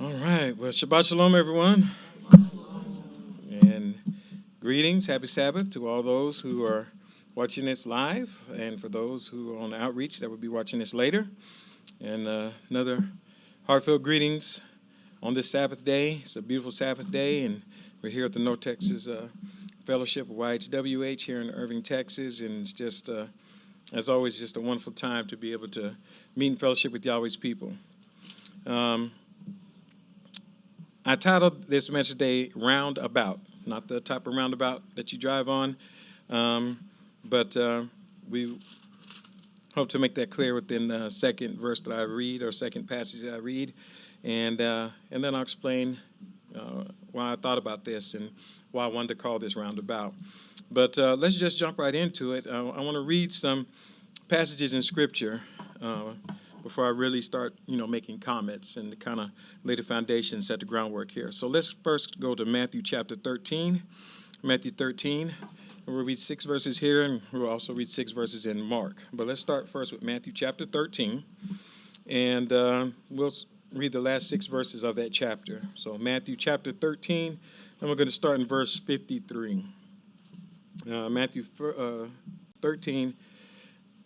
All right. Well, Shabbat Shalom, everyone. And greetings. Happy Sabbath to all those who are watching this live and for those who are on outreach that will be watching this later. And another heartfelt greetings on this Sabbath day. It's a beautiful Sabbath day, and we're here at the North Texas Fellowship of YHWH here in Irving, Texas. And it's just, as always, just a wonderful time to be able to meet and fellowship with Yahweh's people. I titled this message today, Roundabout, not the type of roundabout that you drive on, but we hope to make that clear within the second verse that I read, or second passage that I read, and then I'll explain why I thought about this and why I wanted to call this Roundabout. But let's just jump right into it. I want to read some passages in Scripture before I really start, making comments and kind of lay the foundation and set the groundwork here. So let's first go to Matthew chapter 13. Matthew 13. And we'll read 6 verses here, and we'll also read 6 verses in Mark. But let's start first with Matthew chapter 13, and we'll read the last 6 verses of that chapter. So Matthew chapter 13, and we're going to start in verse 53. Matthew 13,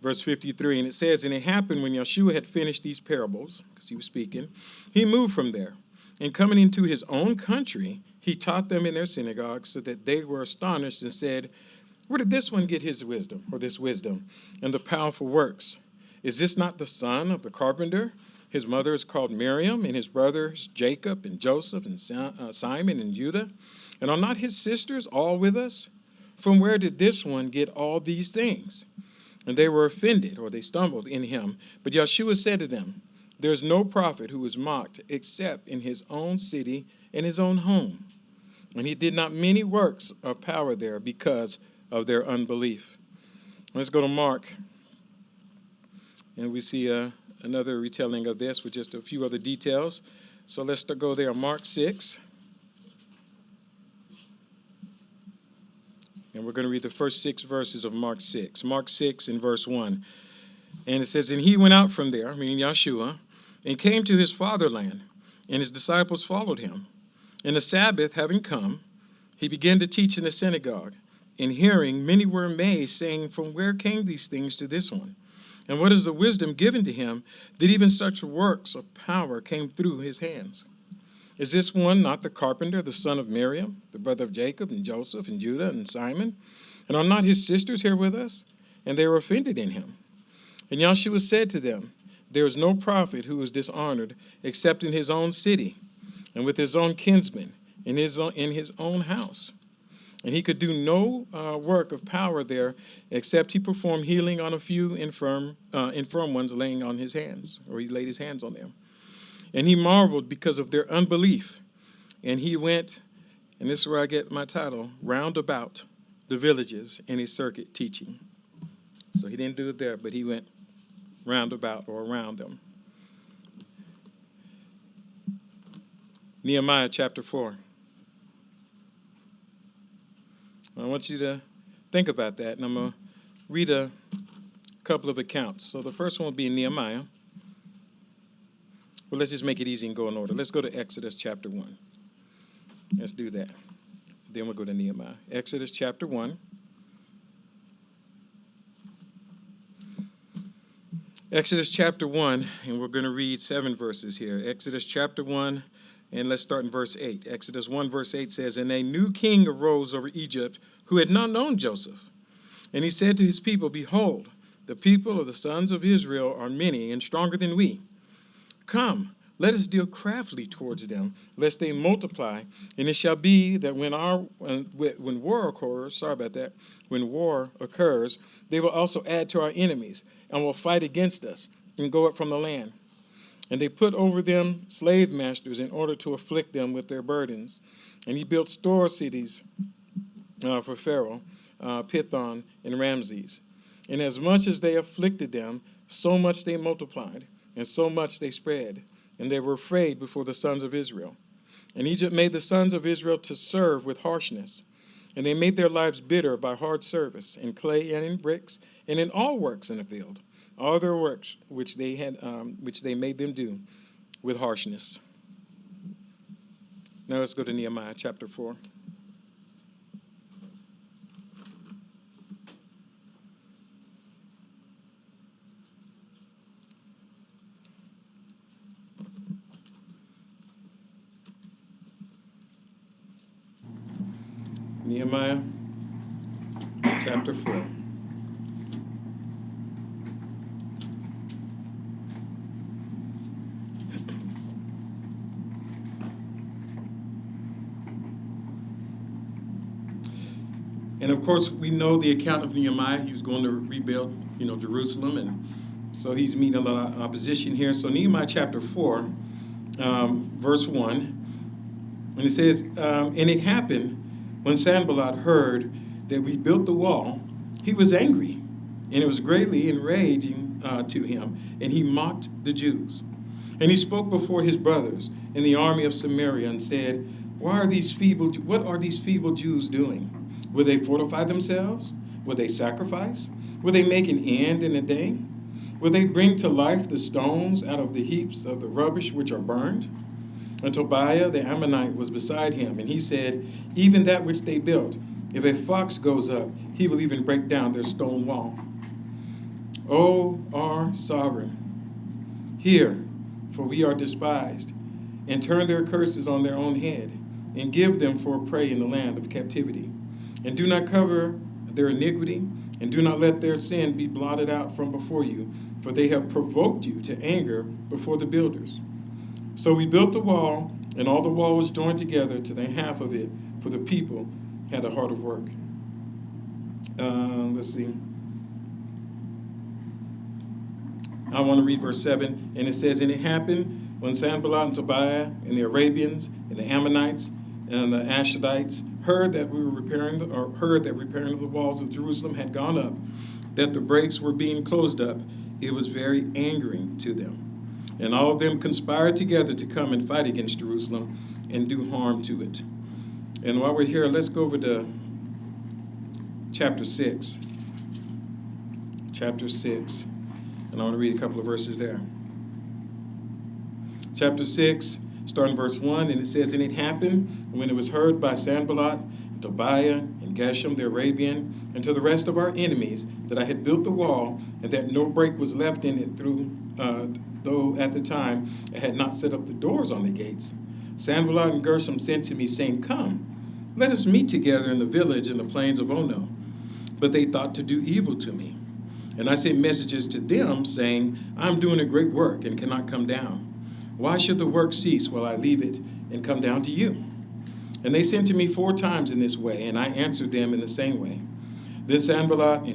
verse 53, and it says, "And it happened when Yeshua had finished these parables," because he was speaking, "he moved from there. And coming into his own country, he taught them in their synagogues, so that they were astonished and said, 'Where did this one get his wisdom, or this wisdom, and the powerful works? Is this not the son of the carpenter? His mother is called Miriam, and his brothers Jacob and Joseph and Simon and Judah. And are not his sisters all with us? From where did this one get all these things?' And they were offended," or they stumbled, "in him. But Yeshua said to them, 'There is no prophet who is mocked except in his own city and his own home.' And he did not many works of power there because of their unbelief." Let's go to Mark. And we see another retelling of this with just a few other details. So let's go there, Mark 6. And we're going to read the first 6 verses of Mark 6. Mark 6 in verse 1. And it says, "And he went out from there," meaning Yeshua, "and came to his fatherland, and his disciples followed him. And the Sabbath having come, he began to teach in the synagogue. And hearing, many were amazed, saying, 'From where came these things to this one? And what is the wisdom given to him, that even such works of power came through his hands? Is this one not the carpenter, the son of Miriam, the brother of Jacob and Joseph and Judah and Simon? And are not his sisters here with us?' And they were offended in him. And Yeshua said to them, 'There is no prophet who is dishonored except in his own city, and with his own kinsmen, in his own house.' And he could do no work of power there, except he performed healing on a few infirm ones, laying on his hands, or he laid his hands on them. And he marveled because of their unbelief. And he went," and this is where I get my title, "round about the villages in his circuit teaching." So he didn't do it there, but he went round about, or around them. Nehemiah chapter 4. I want you to think about that, and I'm going to read a couple of accounts. So the first one will be Nehemiah. Well, let's just make it easy and go in order. Let's go to Exodus chapter 1. Let's do that. Then we'll go to Nehemiah. Exodus chapter 1. Exodus chapter 1, and we're going to read 7 verses here. Exodus chapter 1, and let's start in verse 8. Exodus 1, verse 8 says, "And a new king arose over Egypt who had not known Joseph. And he said to his people, 'Behold, the people of the sons of Israel are many and stronger than we. Come, let us deal craftily towards them, lest they multiply. And it shall be that when war occurs, they will also add to our enemies, and will fight against us, and go up from the land.' And they put over them slave masters in order to afflict them with their burdens. And he built store cities for Pharaoh, Pithon and Ramses. And as much as they afflicted them, so much they multiplied, and so much they spread, and they were afraid before the sons of Israel. And Egypt made the sons of Israel to serve with harshness, and they made their lives bitter by hard service, in clay and in bricks, and in all works in the field, all their works which they made them do with harshness." Now let's go to Nehemiah chapter 4. Nehemiah chapter 4. And of course, we know the account of Nehemiah. He was going to rebuild, Jerusalem, and so he's meeting a lot of opposition here. So Nehemiah chapter 4, verse 1, and it says, and it happened when Sanballat heard that we built the wall, he was angry, and it was greatly enraging to him, and he mocked the Jews. And he spoke before his brothers in the army of Samaria and said, what are these feeble Jews doing? Will they fortify themselves? Will they sacrifice? Will they make an end in a day? Will they bring to life the stones out of the heaps of the rubbish which are burned? And Tobiah the Ammonite was beside him, and he said, even that which they built, if a fox goes up, he will even break down their stone wall. O our sovereign, hear, for we are despised, and turn their curses on their own head, and give them for a prey in the land of captivity. And do not cover their iniquity, and do not let their sin be blotted out from before you, for they have provoked you to anger before the builders. So we built the wall, and all the wall was joined together to the half of it, for the people had a heart of work. Let's see. I want to read verse 7, and it says, and it happened when Sanballat and Tobiah and the Arabians and the Ammonites and the Ashdodites heard that repairing of the walls of Jerusalem had gone up, that the breaks were being closed up, it was very angering to them. And all of them conspired together to come and fight against Jerusalem and do harm to it. And while we're here, let's go over to chapter 6. Chapter 6. And I want to read a couple of verses there. Chapter 6, starting verse 1, and it says, and it happened when it was heard by Sanballat, and Tobiah, and Geshem the Arabian, and to the rest of our enemies, that I had built the wall, and that no break was left in it though at the time I had not set up the doors on the gates. Sanballat and Geshem sent to me, saying, come, let us meet together in the village in the plains of Ono. But they thought to do evil to me. And I sent messages to them, saying, I'm doing a great work and cannot come down. Why should the work cease while I leave it and come down to you? And they sent to me 4 times in this way, and I answered them in the same way. Then Sanballat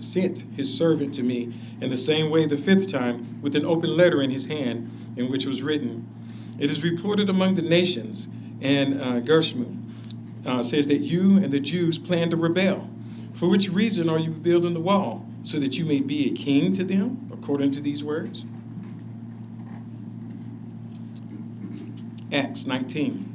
sent his servant to me in the same way the 5th time, with an open letter in his hand, in which was written, it is reported among the nations, and Gershom says that you and the Jews plan to rebel. For which reason are you building the wall? So that you may be a king to them, according to these words? Acts 19.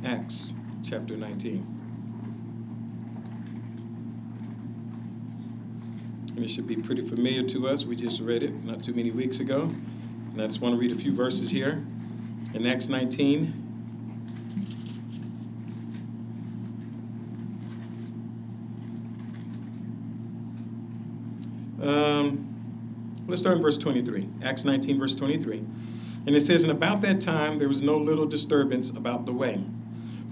Acts chapter 19. And it should be pretty familiar to us. We just read it not too many weeks ago. And I just want to read a few verses here. In Acts 19, let's start in verse 23. Acts 19, verse 23. And it says, and about that time there was no little disturbance about the way.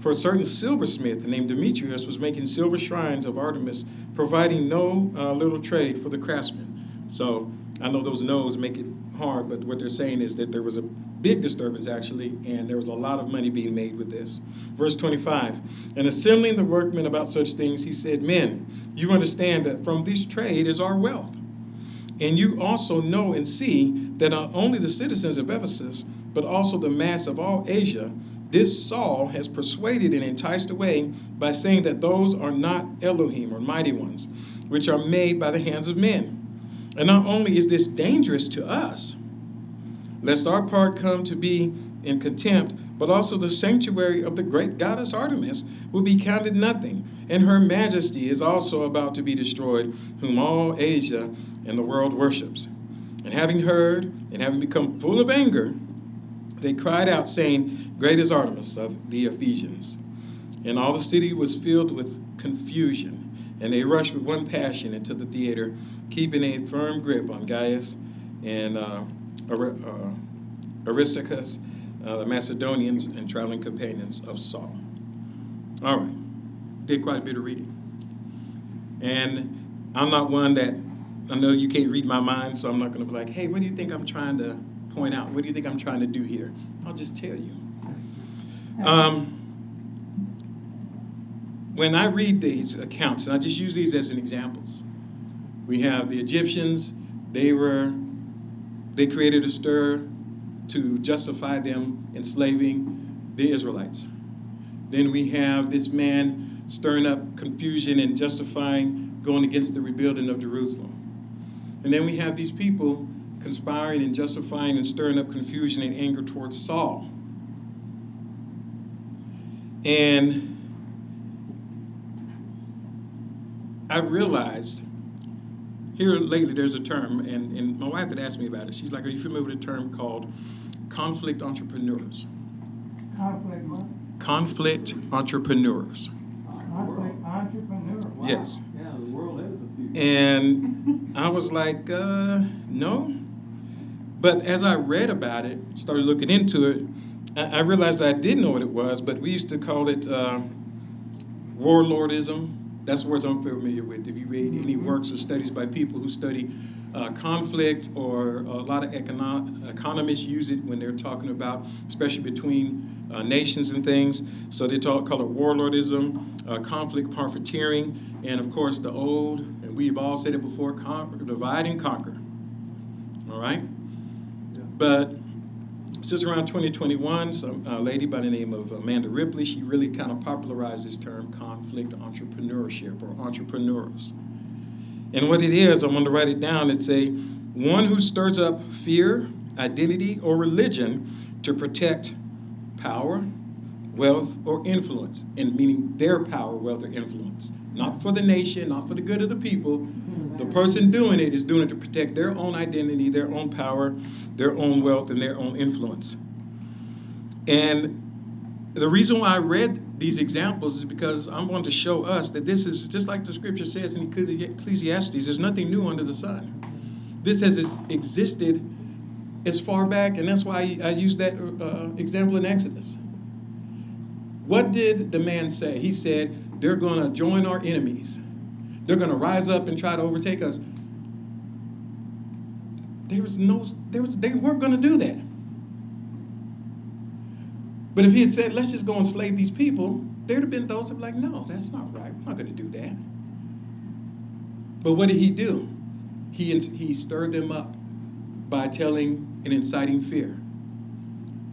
For a certain silversmith named Demetrius was making silver shrines of Artemis, providing no little trade for the craftsmen. So I know those no's make it hard, but what they're saying is that there was a big disturbance, actually, and there was a lot of money being made with this. Verse 25, and assembling the workmen about such things, he said, men, you understand that from this trade is our wealth. And you also know and see that not only the citizens of Ephesus, but also the mass of all Asia, this Saul has persuaded and enticed away by saying that those are not Elohim or mighty ones, which are made by the hands of men. And not only is this dangerous to us, lest our part come to be in contempt, but also the sanctuary of the great goddess Artemis will be counted nothing, and her majesty is also about to be destroyed, whom all Asia and the world worships. And having heard, and having become full of anger, they cried out, saying, Great is Artemis of the Ephesians. And all the city was filled with confusion, and they rushed with one passion into the theater, keeping a firm grip on Gaius and Aristarchus, the Macedonians and traveling companions of Saul. All right, did quite a bit of reading. And I'm not one that, I know you can't read my mind, so I'm not going to be like, hey, what do you think I'm trying to point out? What do you think I'm trying to do here? I'll just tell you. When I read these accounts, and I just use these as an examples, we have the Egyptians, they created a stir to justify them enslaving the Israelites. Then we have this man stirring up confusion and justifying going against the rebuilding of Jerusalem. And then we have these people conspiring and justifying and stirring up confusion and anger towards Saul. And I realized here lately there's a term, and my wife had asked me about it. She's like, are you familiar with a term called conflict entrepreneurs? Conflict what? Conflict entrepreneurs. Conflict entrepreneur. Wow. Yes. Yeah, the world has a few. And I was like, no. But as I read about it, started looking into it, I realized I didn't know what it was, but we used to call it warlordism. That's words I'm familiar with. If you read any works or studies by people who study conflict, or a lot of economists use it when they're talking about, especially between nations and things. So they call it warlordism, conflict profiteering, and of course the old, and we've all said it before, divide and conquer. All right? Yeah. But since around 2021, some lady by the name of Amanda Ripley, she really kind of popularized this term, conflict entrepreneurship, or entrepreneurs. And what it is, I'm going to write it down. It's one who stirs up fear, identity, or religion to protect power, wealth, or influence, and meaning their power, wealth, or influence. Not for the nation, not for the good of the people. The person doing it is doing it to protect their own identity, their own power, their own wealth, and their own influence. And the reason why I read these examples is because I'm going to show us that this is just like the scripture says in Ecclesiastes, there's nothing new under the sun. This has existed as far back, and that's why I used that example in Exodus. What did the man say? He said, they're going to join our enemies. They're going to rise up and try to overtake us. They weren't going to do that. But if he had said, let's just go enslave these people, there'd have been those that were like, no, that's not right. We're not going to do that. But what did he do? He stirred them up by telling and inciting fear.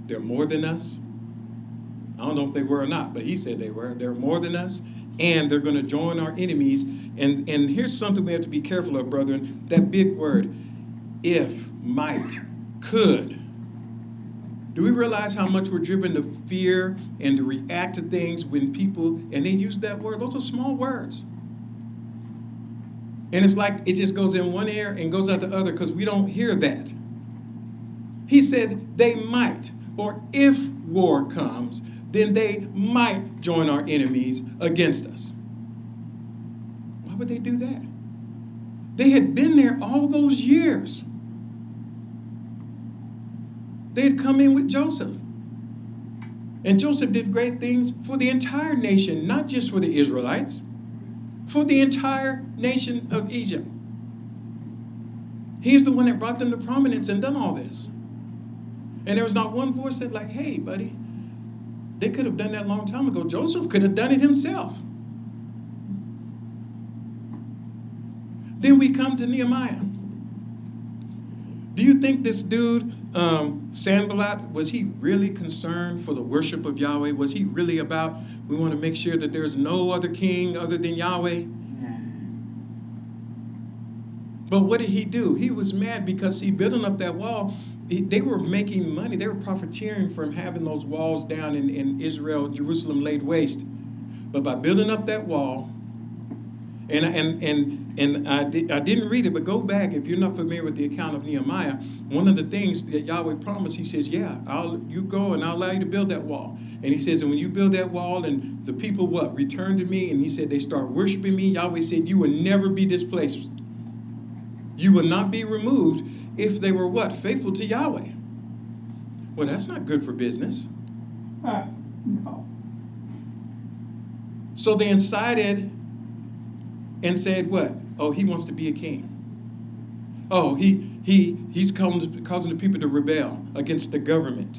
They're more than us. I don't know if they were or not, but he said they were. They're more than us, and they're going to join our enemies. And here's something we have to be careful of, brethren. That big word, if, might, could. Do we realize how much we're driven to fear and to react to things when people, and they use that word, those are small words. And it's like it just goes in one ear and goes out the other because we don't hear that. He said they might, or if war comes, then they might join our enemies against us. Why would they do that? They had been there all those years. They had come in with Joseph. And Joseph did great things for the entire nation, not just for the Israelites, for the entire nation of Egypt. He's the one that brought them to prominence and done all this. And there was not one voice that like, hey, buddy, they could have done that a long time ago. Joseph could have done it himself. Then we come to Nehemiah. Do you think this dude, Sanballat, was he really concerned for the worship of Yahweh? Was he really about, we want to make sure that there's no other king other than Yahweh? But what did he do? He was mad because, see, building up that wall, They were making money. They were profiteering from having those walls down in Israel, Jerusalem laid waste. But by building up that wall, and I didn't read it, but go back if you're not familiar with the account of Nehemiah. One of the things that Yahweh promised, he says, yeah, you go and I'll allow you to build that wall. And he says, and when you build that wall and the people what? Return to me. And he said, they start worshiping me. Yahweh said, you will never be displaced. You will not be removed if they were what? Faithful to Yahweh. Well, that's not good for business. No. So they incited and said what? Oh, he wants to be a king. Oh, he's causing the people to rebel against the government.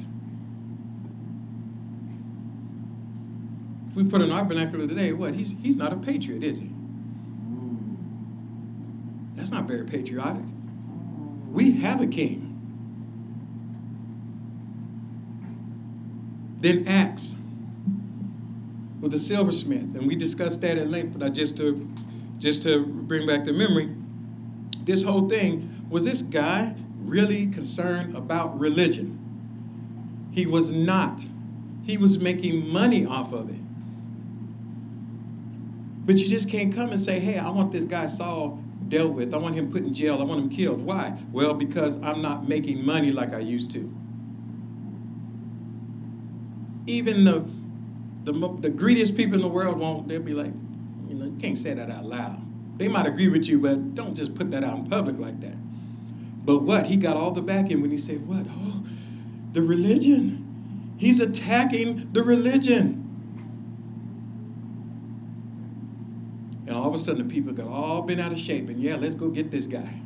If we put in our vernacular today, what? He's not a patriot, is he? That's not very patriotic. We have a king. Then Acts with the silversmith, and we discussed that at length, but just to bring back the memory, this whole thing, was this guy really concerned about religion? He was not. He was making money off of it. But you just can't come and say, hey, I want this guy Saul dealt with. I want him put in jail. I want him killed. Why? Well, because I'm not making money like I used to. Even the greediest people in the world won't. They'll be like, you can't say that out loud. They might agree with you, but don't just put that out in public like that. But what? He got all the backing when he said, what? Oh, the religion. He's attacking the religion. And all of a sudden, the people got all bent out of shape. And yeah, let's go get this guy.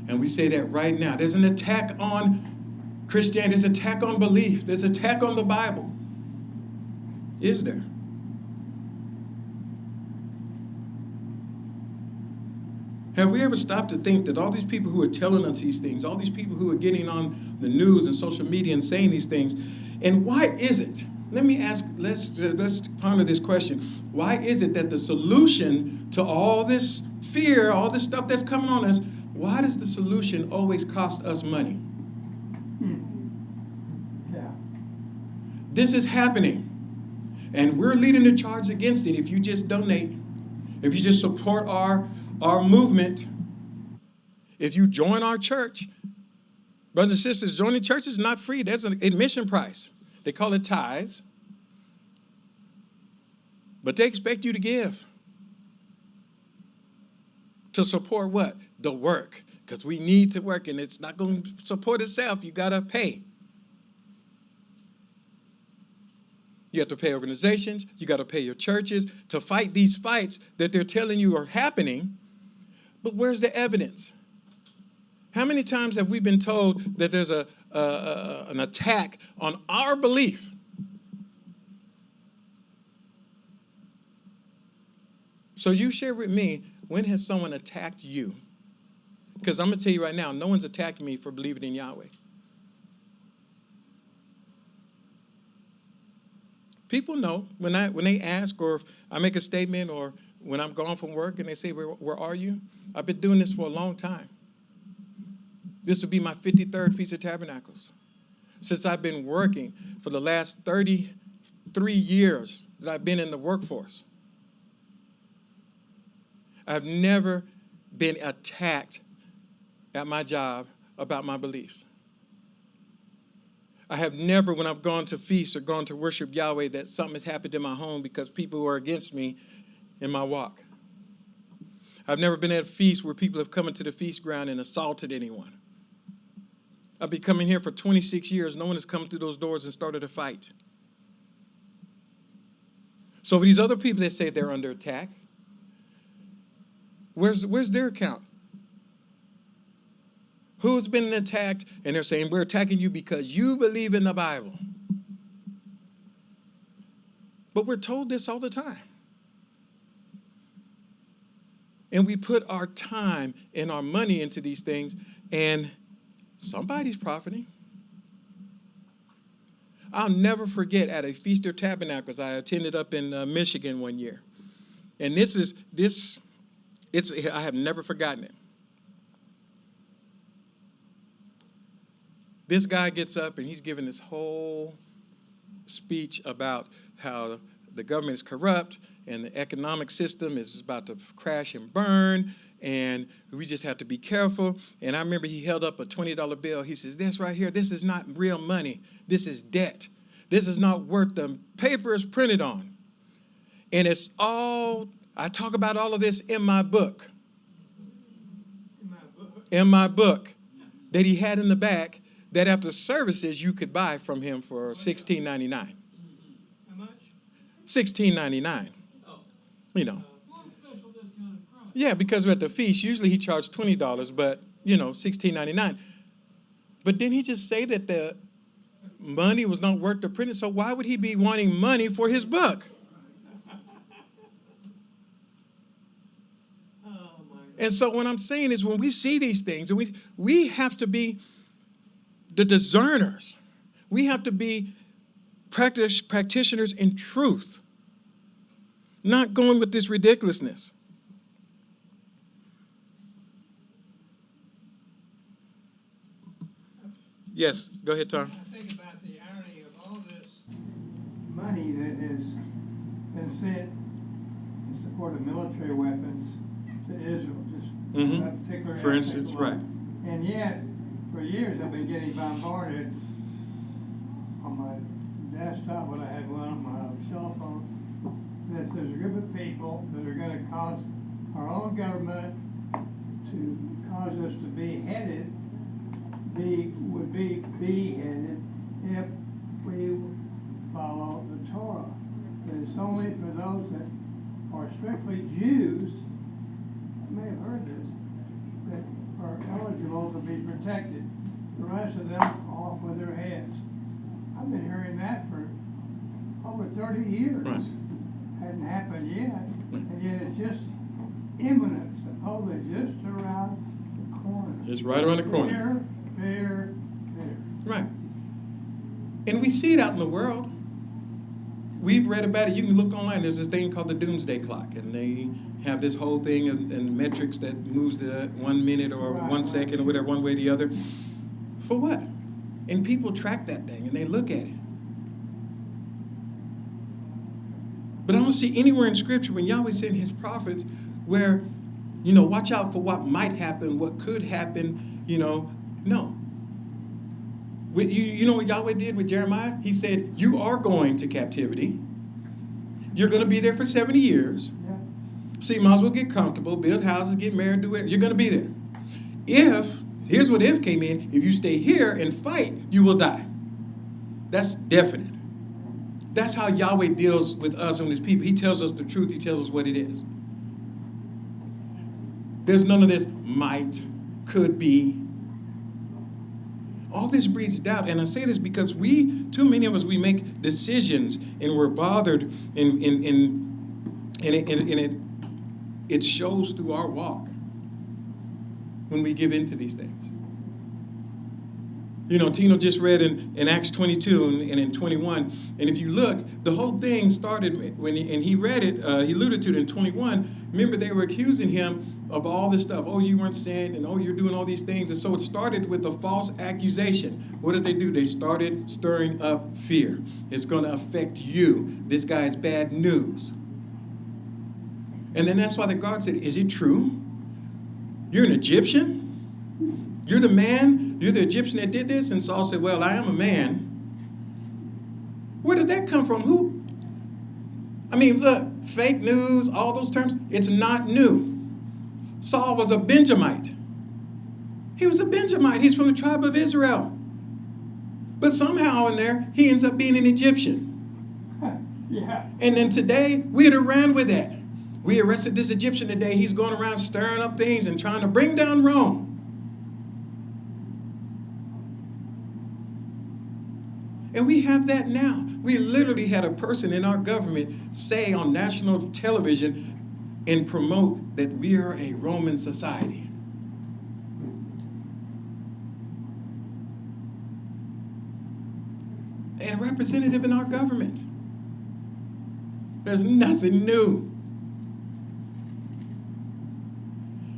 And we say that right now. There's an attack on Christianity. There's an attack on belief. There's an attack on the Bible. Is there? Have we ever stopped to think that all these people who are telling us these things, all these people who are getting on the news and social media and saying these things, and why is it? Let me ask, let's ponder this question. Why is it that the solution to all this fear, all this stuff that's coming on us, why does the solution always cost us money? Yeah. This is happening. And we're leading the charge against it. If you just donate, if you just support our movement, if you join our church, brothers and sisters, joining church is not free. There's an admission price. They call it tithes. But they expect you to give. To support what? The work. Because we need to work, and it's not going to support itself. You got to pay. You have to pay organizations. You got to pay your churches to fight these fights that they're telling you are happening. But where's the evidence? How many times have we been told that there's an attack on our belief? So you share with me, when has someone attacked you? Because I'm going to tell you right now, no one's attacked me for believing in Yahweh. People know when they ask, or if I make a statement, or when I'm gone from work and they say, where are you? I've been doing this for a long time. This will be my 53rd Feast of Tabernacles. Since I've been working for the last 33 years that I've been in the workforce. I've never been attacked at my job about my beliefs. I have never, when I've gone to feasts or gone to worship Yahweh, that something has happened in my home because people were against me in my walk. I've never been at a feast where people have come into the feast ground and assaulted anyone. I've been coming here for 26 years. No one has come through those doors and started a fight. So these other people that say they're under attack, where's their account? Who's been attacked? And they're saying, we're attacking you because you believe in the Bible. But we're told this all the time. And we put our time and our money into these things, and somebody's profiting. I'll never forget at a Feast of Tabernacles I attended up in Michigan one year. And I have never forgotten it. this guy gets up and he's giving this whole speech about how the government is corrupt and the economic system is about to crash and burn, and we just have to be careful. And I remember he held up a $20 bill. He says, this right here, this is not real money. This is debt. This is not worth the paper it's printed on. And it's all, I talk about all of this in my book. In my book that he had in the back, that after services you could buy from him for $16.99. How much? $16.99. You know. Special discounted price. Yeah, because we're at the feast. Usually he charged $20, but you know, $16.99. But didn't he just say that the money was not worth the printing? So why would he be wanting money for his book? And so what I'm saying is, when we see these things, and we have to be the discerners. We have to be practitioners in truth, not going with this ridiculousness. Yes, go ahead, Tom. I think about the irony of all this money that has been sent in support of military weapons to Israel, just that particular For instance, aspect right. alone. And yet, for years, I've been getting bombarded on my desktop, when I had one on my cell phone, that there's a group of people that are going to cause our own government to cause us to be headed, would be beheaded if we follow the Torah. But it's only for those that are strictly Jews, you may have heard this, that are eligible to be protected. The rest of them off with their heads. I've been hearing that for over 30 years. Right. Hadn't happened yet, and yet it's just imminent, supposedly just around the corner. It's right around the corner. There. Right. And we see it out in the world. We've read about it. You can look online. There's this thing called the doomsday clock, and they have this whole thing and metrics that moves the 1 minute or 1 second or whatever, one way or the other. For what? And people track that thing, and they look at it. But I don't see anywhere in Scripture when Yahweh sent his prophets where, watch out for what might happen, what could happen, no. You know what Yahweh did with Jeremiah? He said, you are going to captivity. You're going to be there for 70 years. Yeah. So you might as well get comfortable, build houses, get married, do whatever. You're going to be there. Here's what if came in, if you stay here and fight, you will die. That's definite. That's how Yahweh deals with us and his people. He tells us the truth. He tells us what it is. There's none of this might, could be. All this breeds doubt. And I say this because too many of us, we make decisions and we're bothered and it shows through our walk when we give into these things. Tino just read in Acts 22 and in 21. And if you look, the whole thing started when he read it, he alluded to it in 21. Remember, they were accusing him of all this stuff. Oh, you weren't sent, and oh, you're doing all these things. And so it started with a false accusation. What did they do? They started stirring up fear. It's going to affect you. This guy's bad news. And then that's why the guard said, is it true? You're an Egyptian? You're the man? You're the Egyptian that did this? And Saul said, well, I am a man. Where did that come from? Who? I mean, look, fake news, all those terms, it's not new. Saul was a Benjamite. He was a Benjamite. He's from the tribe of Israel. But somehow in there, he ends up being an Egyptian. Yeah. And then today, we'd have ran with that. We arrested this Egyptian today. He's going around stirring up things and trying to bring down Rome. And we have that now. We literally had a person in our government say on national television and promote that we are a Roman society. And a representative in our government. There's nothing new.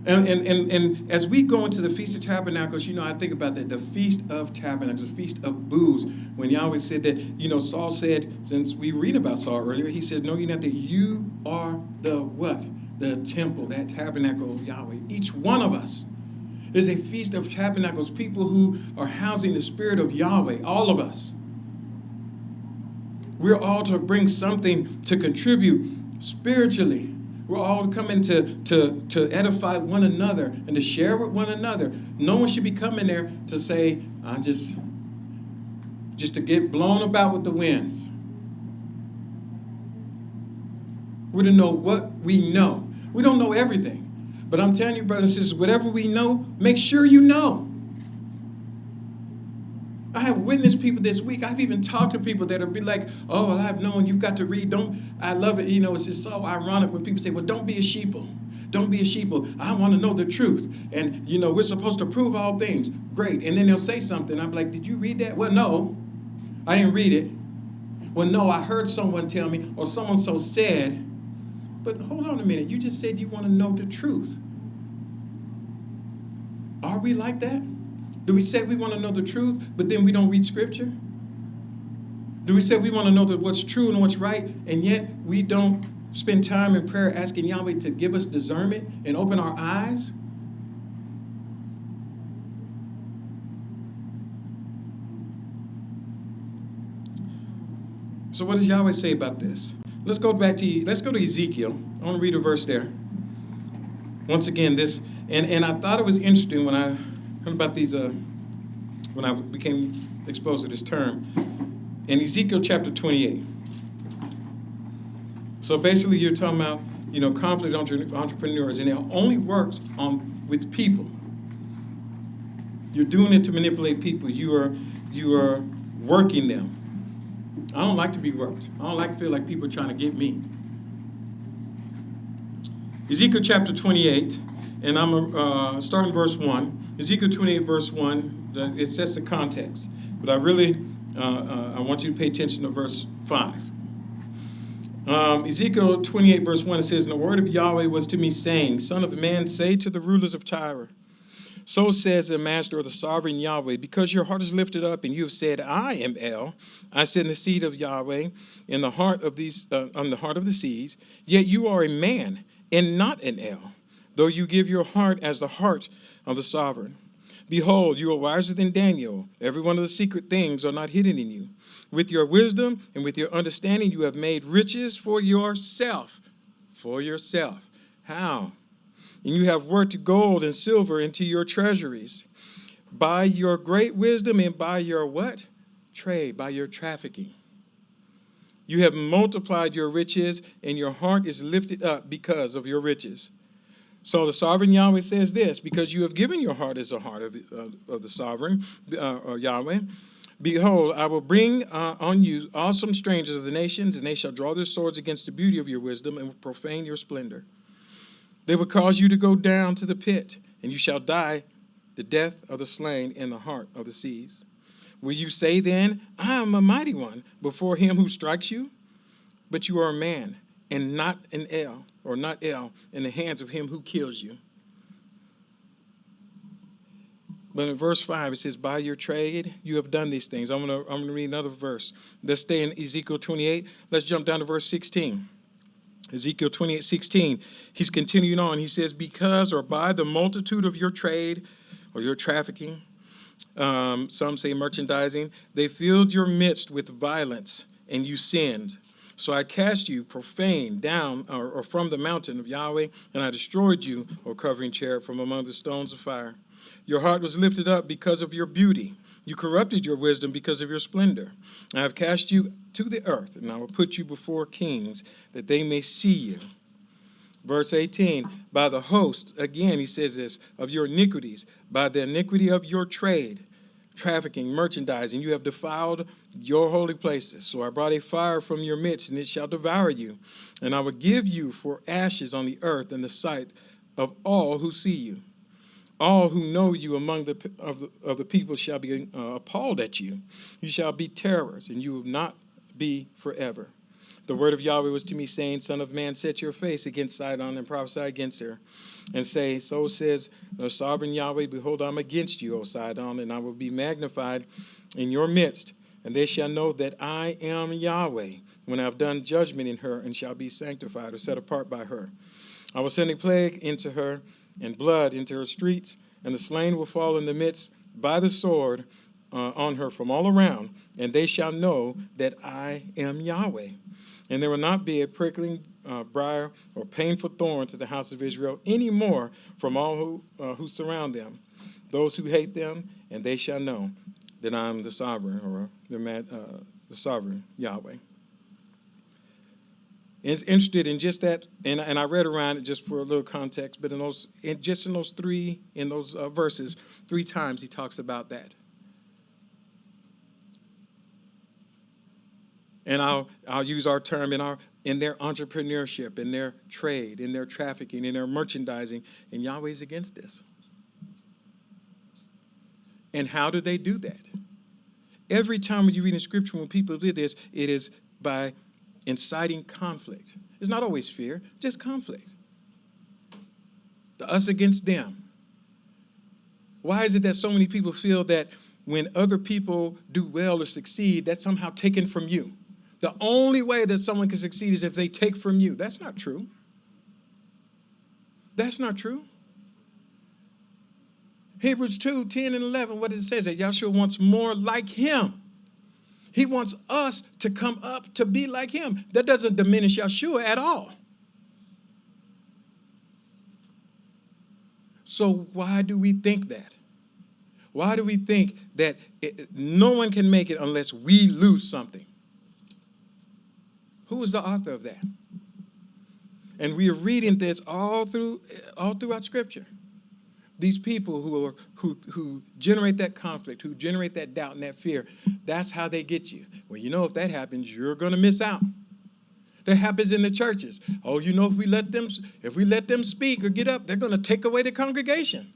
And as we go into the Feast of Tabernacles, I think about that, the Feast of Tabernacles, the Feast of Booths, when Yahweh said that, Saul said, since we read about Saul earlier, he says, know ye not that you are the what? The temple, that tabernacle of Yahweh. Each one of us is a Feast of Tabernacles, people who are housing the Spirit of Yahweh, all of us. We're all to bring something to contribute spiritually. We're all coming to edify one another and to share with one another. No one should be coming there to say, just to get blown about with the winds. We're to know what we know. We don't know everything. But I'm telling you, brothers and sisters, whatever we know, make sure you know. I have witnessed people this week. I've even talked to people that are be like, oh, well, I've known, you've got to read. I love it. It's just so ironic when people say, well, don't be a sheeple. Don't be a sheeple. I want to know the truth. And, we're supposed to prove all things. Great. And then they'll say something. I'm like, did you read that? Well, no, I didn't read it. Well, no, I heard someone tell me, or someone so said. But hold on a minute. You just said you want to know the truth. Are we like that? Do we say we want to know the truth, but then we don't read Scripture? Do we say we want to know what's true and what's right, and yet we don't spend time in prayer asking Yahweh to give us discernment and open our eyes? So what does Yahweh say about this? Let's go to Ezekiel. I want to read a verse there. Once again, and I thought it was interesting when I heard about these, when I became exposed to this term, in Ezekiel chapter 28. So basically you're talking about, conflict entrepreneurs, and it only works with people. You're doing it to manipulate people. You are working them. I don't like to be worked. I don't like to feel like people are trying to get me. Ezekiel chapter 28, and I'm starting verse 1. Ezekiel 28, verse 1, it sets the context. But I want you to pay attention to verse 5. Ezekiel 28, verse 1, it says, and the word of Yahweh was to me, saying, Son of man, say to the rulers of Tyre, so says the master of the sovereign Yahweh, because your heart is lifted up, and you have said, I am El. I sit in the seat of Yahweh, in the heart of on the heart of the seas. Yet you are a man, and not an El, though you give your heart as the heart of the sovereign. Behold, you are wiser than Daniel. Every one of the secret things are not hidden in you. With your wisdom and with your understanding, you have made riches for yourself. For yourself. How? And you have worked gold and silver into your treasuries. By your great wisdom and by your what? Trade, by your trafficking. You have multiplied your riches, and your heart is lifted up because of your riches. So the sovereign Yahweh says this, because you have given your heart as the heart of the sovereign Yahweh. Behold, I will bring on you awesome strangers of the nations, and they shall draw their swords against the beauty of your wisdom and will profane your splendor. They will cause you to go down to the pit, and you shall die the death of the slain in the heart of the seas. Will you say then, I am a mighty one before him who strikes you? But you are a man, and not an El, or not El, in the hands of him who kills you. But in verse 5, it says, by your trade, you have done these things. I'm gonna read another verse. Let's stay in Ezekiel 28. Let's jump down to verse 16. Ezekiel 28:16, he's continuing on. He says, because or by the multitude of your trade or your trafficking, some say merchandising, they filled your midst with violence, and you sinned. So I cast you profane down or from the mountain of Yahweh, and I destroyed you, O covering cherub, from among the stones of fire. Your heart was lifted up because of your beauty. You corrupted your wisdom because of your splendor. I have cast you to the earth, and I will put you before kings, that they may see you. Verse 18, by the host, again he says this, of your iniquities, by the iniquity of your trade, trafficking, merchandising, you have defiled your holy places. So I brought a fire from your midst, and it shall devour you. And I will give you for ashes on the earth in the sight of all who see you. All who know you among the people shall be appalled at you. You shall be terrors, and you will not be forever. The word of Yahweh was to me, saying, Son of man, set your face against Sidon and prophesy against her, and say, So says the sovereign Yahweh, Behold, I'm against you, O Sidon, and I will be magnified in your midst. And they shall know that I am Yahweh, when I have done judgment in her, and shall be sanctified or set apart by her. I will send a plague into her, and blood into her streets, and the slain will fall in the midst by the sword on her from all around, and they shall know that I am Yahweh. And there will not be a prickling briar or painful thorn to the house of Israel any more from all who surround them, those who hate them, and they shall know that I am the sovereign, or the sovereign Yahweh. It's interested in just that, and I read around it just for a little context, but in those verses, 3 times he talks about that. And I'll use our term in their entrepreneurship, in their trade, in their trafficking, in their merchandising, and Yahweh's against this. And how do they do that? Every time you read in Scripture when people do this, it is by inciting conflict. It's not always fear, just conflict. Us against them. Why is it that so many people feel that when other people do well or succeed, that's somehow taken from you? The only way that someone can succeed is if they take from you. That's not true. That's not true. Hebrews 2:10 and 11, what does it say? That Yahshua wants more like him. He wants us to come up to be like him. That doesn't diminish Yahshua at all. So why do we think that? Why do we think that no one can make it unless we lose something? Who is the author of that? And we are reading this all throughout Scripture. These people who generate that conflict, who generate that doubt and that fear, that's how they get you. Well, if that happens, you're going to miss out. That happens in the churches. Oh, if we let them speak or get up, they're going to take away the congregation.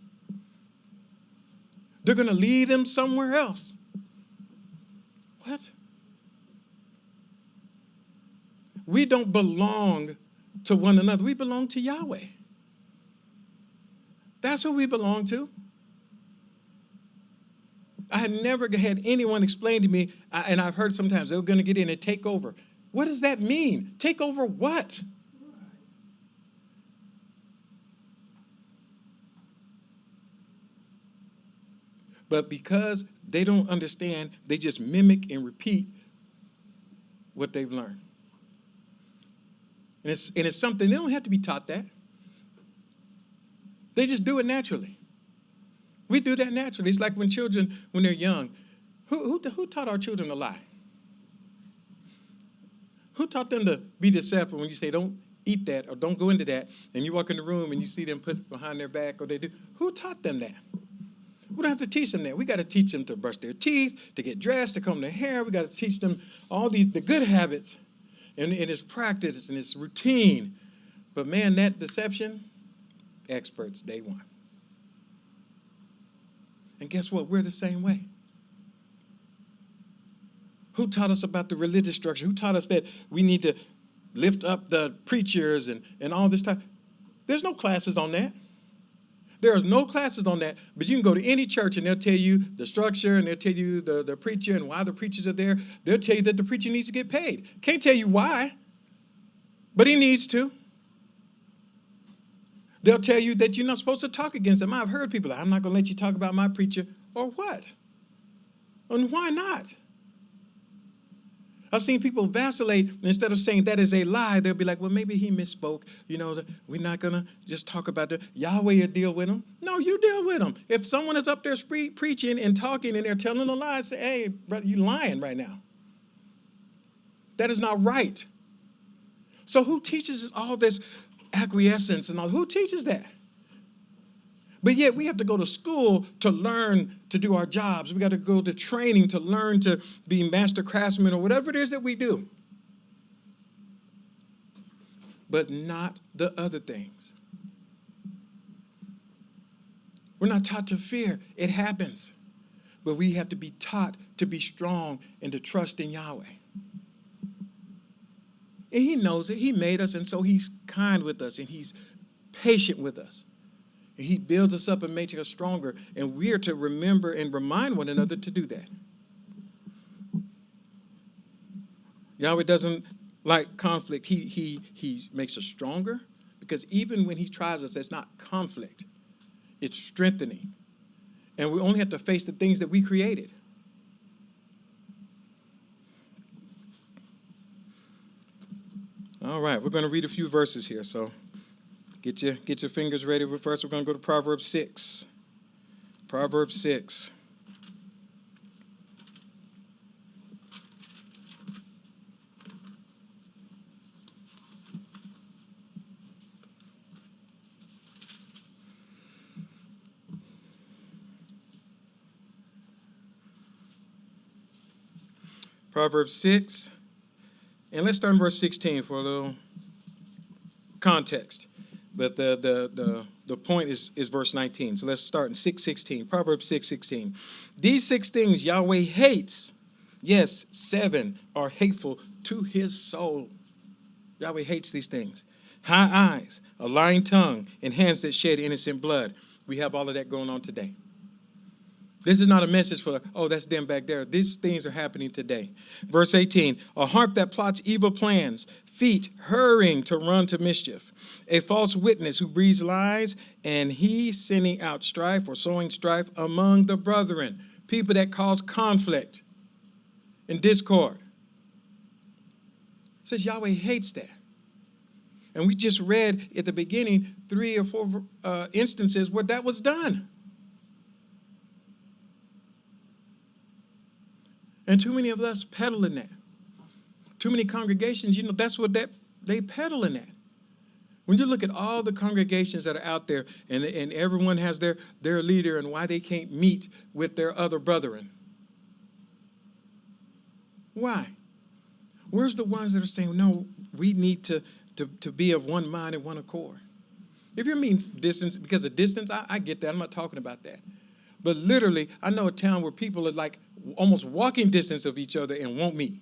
They're going to lead them somewhere else. What? We don't belong to one another. We belong to Yahweh. That's who we belong to. I had never had anyone explain to me, and I've heard sometimes they're going to get in and take over. What does that mean? Take over what? But because they don't understand, they just mimic and repeat what they've learned. And it's something, they don't have to be taught that. They just do it naturally. We do that naturally. It's like when children, when they're young, who taught our children to lie? Who taught them to be deceptive when you say don't eat that or don't go into that, and you walk in the room and you see them put it behind their back or they do? Who taught them that? We don't have to teach them that. We got to teach them to brush their teeth, to get dressed, to comb their hair. We got to teach them all the good habits, and it's practice and it's routine. But man, that deception, experts day one. And guess what? We're the same way. Who taught us about the religious structure? Who taught us that we need to lift up the preachers and all this stuff? There's no classes on that. There are no classes on that, but you can go to any church and they'll tell you the structure and they'll tell you the preacher and why the preachers are there. They'll tell you that the preacher needs to get paid. Can't tell you why, but he needs to. They'll tell you that you're not supposed to talk against them. I've heard people, I'm not going to let you talk about my preacher. Or what? And why not? I've seen people vacillate. Instead of saying that is a lie, they'll be like, well, maybe he misspoke. We're not going to just talk about that. Yahweh will deal with them. No, you deal with them. If someone is up there preaching and talking and they're telling a lie, say, hey, brother, you're lying right now. That is not right. So who teaches us all this acquiescence and all? Who teaches that? But yet we have to go to school to learn to do our jobs. We got to go to training to learn to be master craftsmen or whatever it is that we do. But not the other things. We're not taught to fear. It happens. But we have to be taught to be strong and to trust in Yahweh. And he knows it. He made us, and so he's kind with us, and he's patient with us. And he builds us up and makes us stronger, and we are to remember and remind one another to do that. Yahweh doesn't like conflict. He makes us stronger, because even when he tries us, it's not conflict. It's strengthening. And we only have to face the things that we created. All right, we're going to read a few verses here, so get your fingers ready. First, we're going to go to Proverbs 6. Proverbs 6. Proverbs 6, and let's start in verse 16 for a little context. But the point is verse 19. So let's start in 6:16. Proverbs 6:16. These 6 things Yahweh hates. Yes, 7 are hateful to his soul. Yahweh hates these things. High eyes, a lying tongue, and hands that shed innocent blood. We have all of that going on today. This is not a message for, oh, that's them back there. These things are happening today. Verse 18, a heart that plots evil plans, feet hurrying to run to mischief, a false witness who breathes lies, and he sending out strife or sowing strife among the brethren. People that cause conflict and discord. It says Yahweh hates that. And we just read at the beginning 3 or 4 instances where that was done. And too many of us peddle in that. Too many congregations, that's what they peddle in that. When you look at all the congregations that are out there, and everyone has their leader and why they can't meet with their other brethren. Why? Where's the ones that are saying, no, we need to be of one mind and one accord? If you mean distance, because of distance, I get that. I'm not talking about that. But literally, I know a town where people are like almost walking distance of each other and won't meet.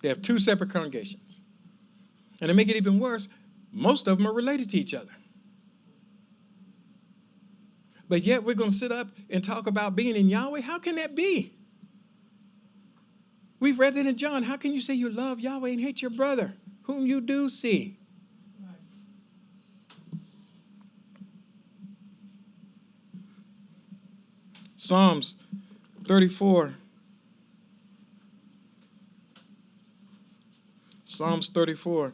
They have 2 separate congregations. And to make it even worse, most of them are related to each other. But yet we're going to sit up and talk about being in Yahweh? How can that be? We've read it in John. How can you say you love Yahweh and hate your brother, whom you do see? Psalms 34. Psalms 34.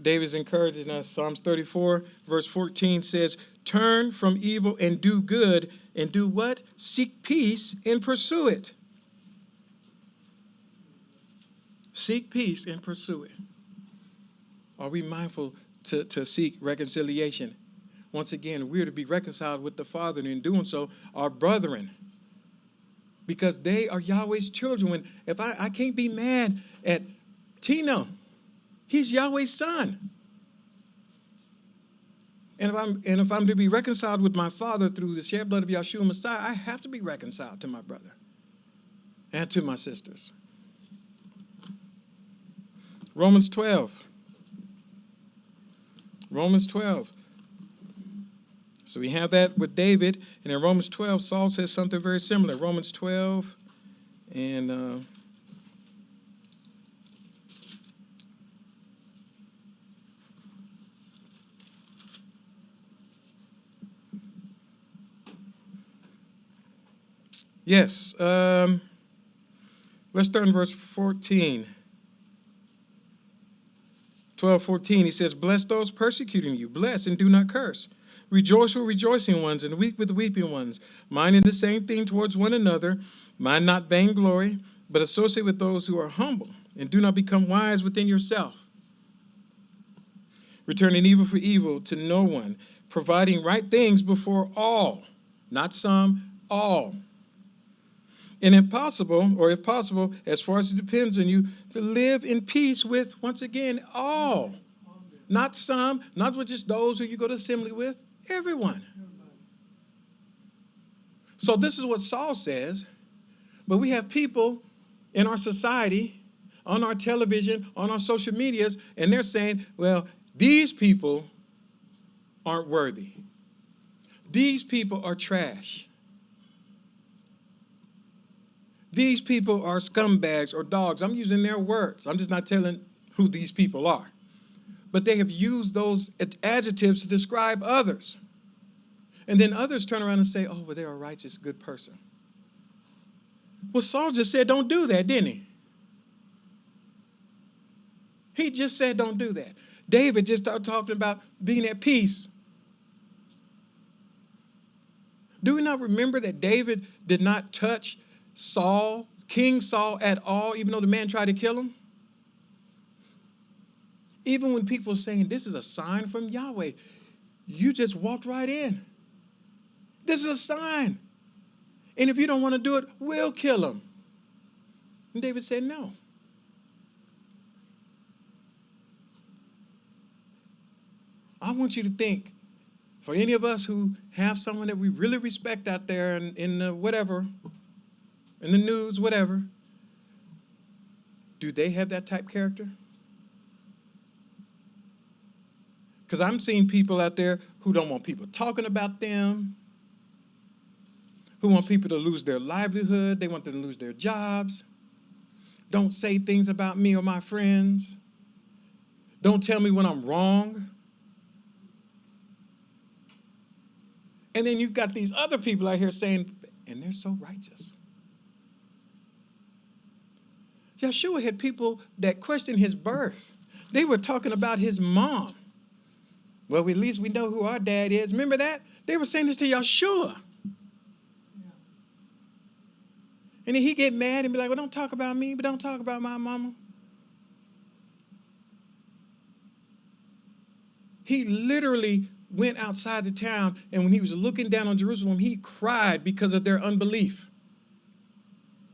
David's encouraging us. Psalms 34, verse 14 says, turn from evil and do good, and do what? Seek peace and pursue it. Seek peace and pursue it. Are we mindful to seek reconciliation? Once again, we are to be reconciled with the Father, and in doing so, our brethren, because they are Yahweh's children. If I can't be mad at Tino, he's Yahweh's son. And if I'm to be reconciled with my Father through the shed blood of Yahshua Messiah, I have to be reconciled to my brother and to my sisters. Romans 12. Romans 12. So we have that with David, and in Romans 12, Saul says something very similar. Romans 12, and yes, let's start in verse 14. 12:14, he says, bless those persecuting you, bless and do not curse. Rejoice with rejoicing ones, and weep with weeping ones. Minding the same thing towards one another. Mind not vainglory, but associate with those who are humble, and do not become wise within yourself. Returning evil for evil to no one, providing right things before all, not some, all. And if possible, as far as it depends on you, to live in peace with, once again, all. Not some, not with just those who you go to assembly with, everyone. So this is what Saul says, but we have people in our society on our television, on our social medias, and they're saying, well, these people aren't worthy. These people are trash. These people are scumbags or dogs. I'm using their words. I'm just not telling who these people are. But they have used those adjectives to describe others. And then others turn around and say, oh, well, they're a righteous, good person. Well, Saul just said don't do that, didn't he? He just said don't do that. David just started talking about being at peace. Do we not remember that David did not touch Saul, King Saul, at all, even though the man tried to kill him? Even when people are saying this is a sign from Yahweh, you just walked right in. This is a sign. And if you don't want to do it, we'll kill him. And David said no. I want you to think, for any of us who have someone that we really respect out there in the whatever, in the news, whatever, do they have that type character? Because I'm seeing people out there who don't want people talking about them, who want people to lose their livelihood, they want them to lose their jobs. Don't say things about me or my friends. Don't tell me when I'm wrong. And then you've got these other people out here saying, and they're so righteous. Yeshua had people that questioned his birth. They were talking about his mom. Well, at least we know who our dad is. Remember that? They were saying this to Yeshua. Yeah. And then he get mad and be like, well, don't talk about me, but don't talk about my mama. He literally went outside the town, and when he was looking down on Jerusalem, he cried because of their unbelief.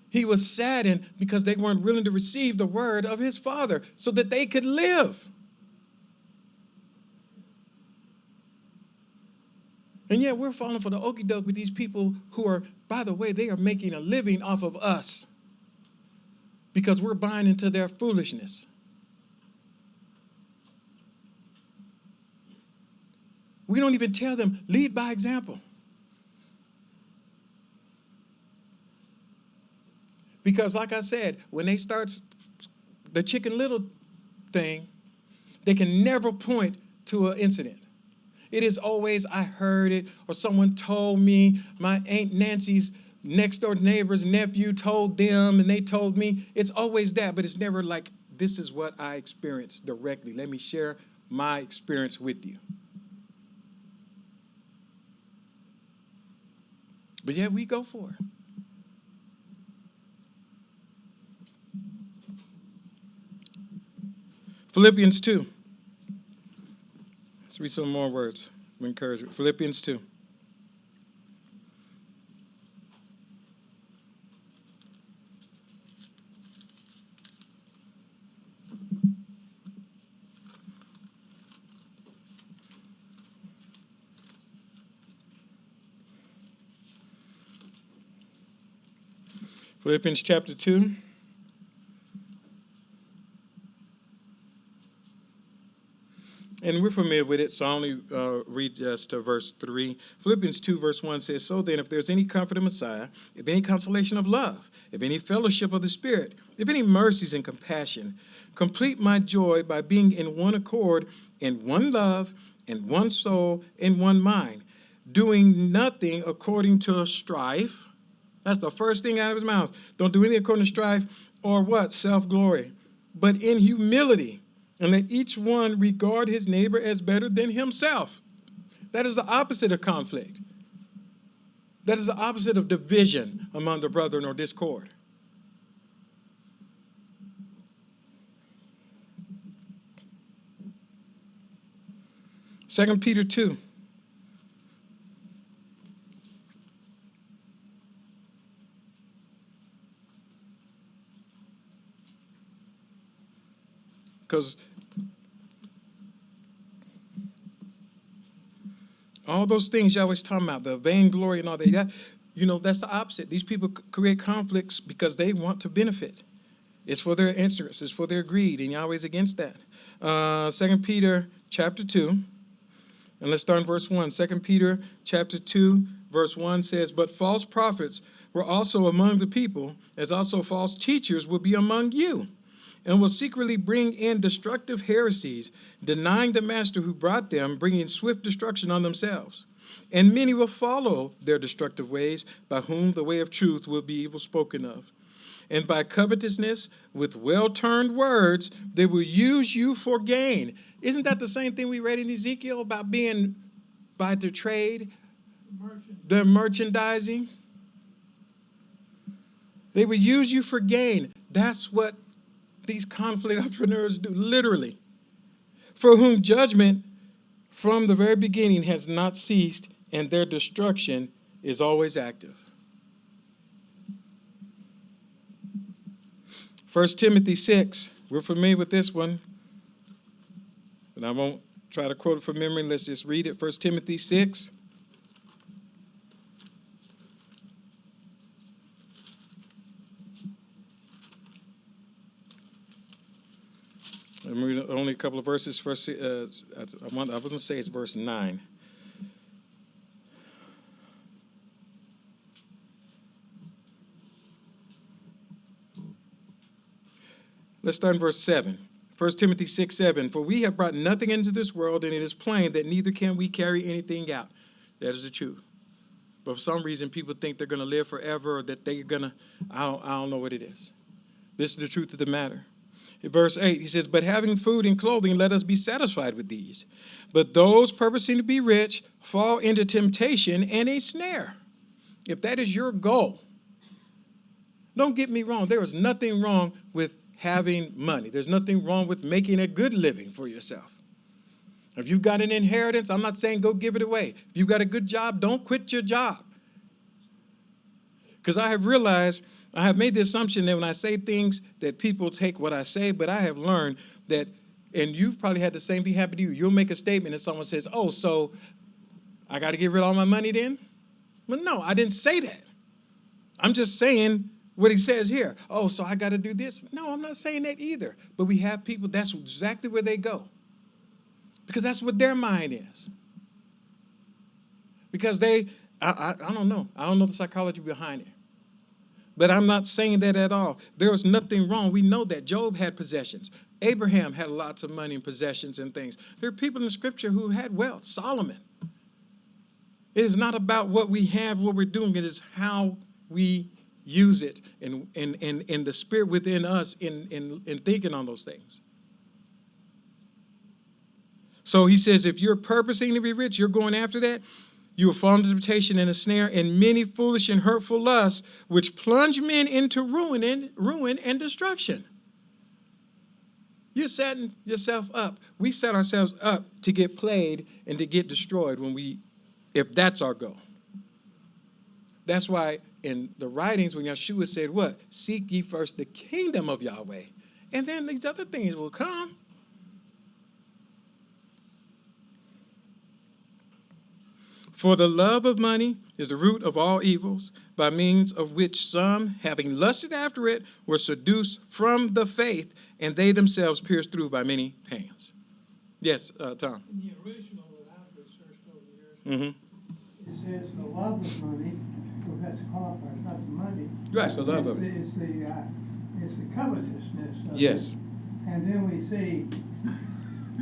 He was saddened because they weren't willing to receive the word of his father so that they could live. And yet we're falling for the okie doke with these people who are, by the way, they are making a living off of us because we're buying into their foolishness. We don't even tell them, lead by example. Because like I said, when they start the Chicken Little thing, they can never point to an incident. It is always, I heard it, or someone told me, my Aunt Nancy's next door neighbor's nephew told them, and they told me. It's always that, but it's never like, this is what I experienced directly. Let me share my experience with you. But yeah, we go for it. Philippians 2. Let's read some more words of encouragement. Philippians 2. Philippians chapter 2. And we're familiar with it, so I only read just to verse 3. Philippians 2, verse 1 says, so then, if there's any comfort in Messiah, if any consolation of love, if any fellowship of the Spirit, if any mercies and compassion, complete my joy by being in one accord, in one love, in one soul, in one mind, doing nothing according to strife. That's the first thing out of his mouth. Don't do anything according to strife or what? Self-glory. But in humility, and let each one regard his neighbor as better than himself. That is the opposite of conflict. That is the opposite of division among the brethren or discord. Second Peter 2. Because all those things you're always talking about, the vainglory and all that, that's the opposite. These people create conflicts because they want to benefit. It's for their interest. It's for their greed, and Yahweh's against that. 2 Peter chapter 2, and let's start in verse 1. 2 Peter chapter 2, verse 1 says, "But false prophets were also among the people, as also false teachers will be among you, and will secretly bring in destructive heresies, denying the master who brought them, bringing swift destruction on themselves. And many will follow their destructive ways, by whom the way of truth will be evil spoken of. And by covetousness, with well-turned words, they will use you for gain." Isn't that the same thing we read in Ezekiel about being by the trade, the merchandising? They will use you for gain. That's what these conflict entrepreneurs do, literally. "For whom judgment from the very beginning has not ceased, and their destruction is always active." 1 Timothy 6, we're familiar with this one, but I won't try to quote it from memory. Let's just read it. 1 Timothy 6. I'm reading only a couple of verses. First, I was going to say it's verse 9. Let's start in verse 7. 1 Timothy 6, 7. "For we have brought nothing into this world, and it is plain that neither can we carry anything out." That is the truth. But for some reason, people think they're going to live forever, or that they're going to, I don't know what it is. This is the truth of the matter. In verse 8, he says, "But having food and clothing, let us be satisfied with these. But those purposing to be rich fall into temptation and a snare." If that is your goal, don't get me wrong. There is nothing wrong with having money. There's nothing wrong with making a good living for yourself. If you've got an inheritance, I'm not saying go give it away. If you've got a good job, don't quit your job. Because I have realized, I have made the assumption that when I say things that people take what I say, but I have learned that, and you've probably had the same thing happen to you. You'll make a statement and someone says, "Oh, so I got to get rid of all my money then?" Well, no, I didn't say that. I'm just saying what he says here. "Oh, so I got to do this?" No, I'm not saying that either. But we have people, that's exactly where they go. Because that's what their mind is. Because I don't know. I don't know the psychology behind it. But I'm not saying that at all. There was nothing wrong. We know that Job had possessions. Abraham had lots of money and possessions and things. There are people in the scripture who had wealth. Solomon. It is not about what we have, what we're doing. It is how we use it and the spirit within us in thinking on those things. So he says, if you're purposing to be rich, you're going after that, you will fall into temptation and a snare and many foolish and hurtful lusts, which plunge men into ruin and destruction. You're setting yourself up. We set ourselves up to get played and to get destroyed if that's our goal. That's why in the writings when Yeshua said what? Seek ye first the kingdom of Yahweh, and then these other things will come. For the love of money is the root of all evils, by means of which some, having lusted after it, were seduced from the faith, and they themselves pierced through by many pains. Yes, Tom. In the original that I've researched over years, it says the love of money, so that's qualified, not the money. Right, the love of it. It's the covetousness of yes. it. And then we see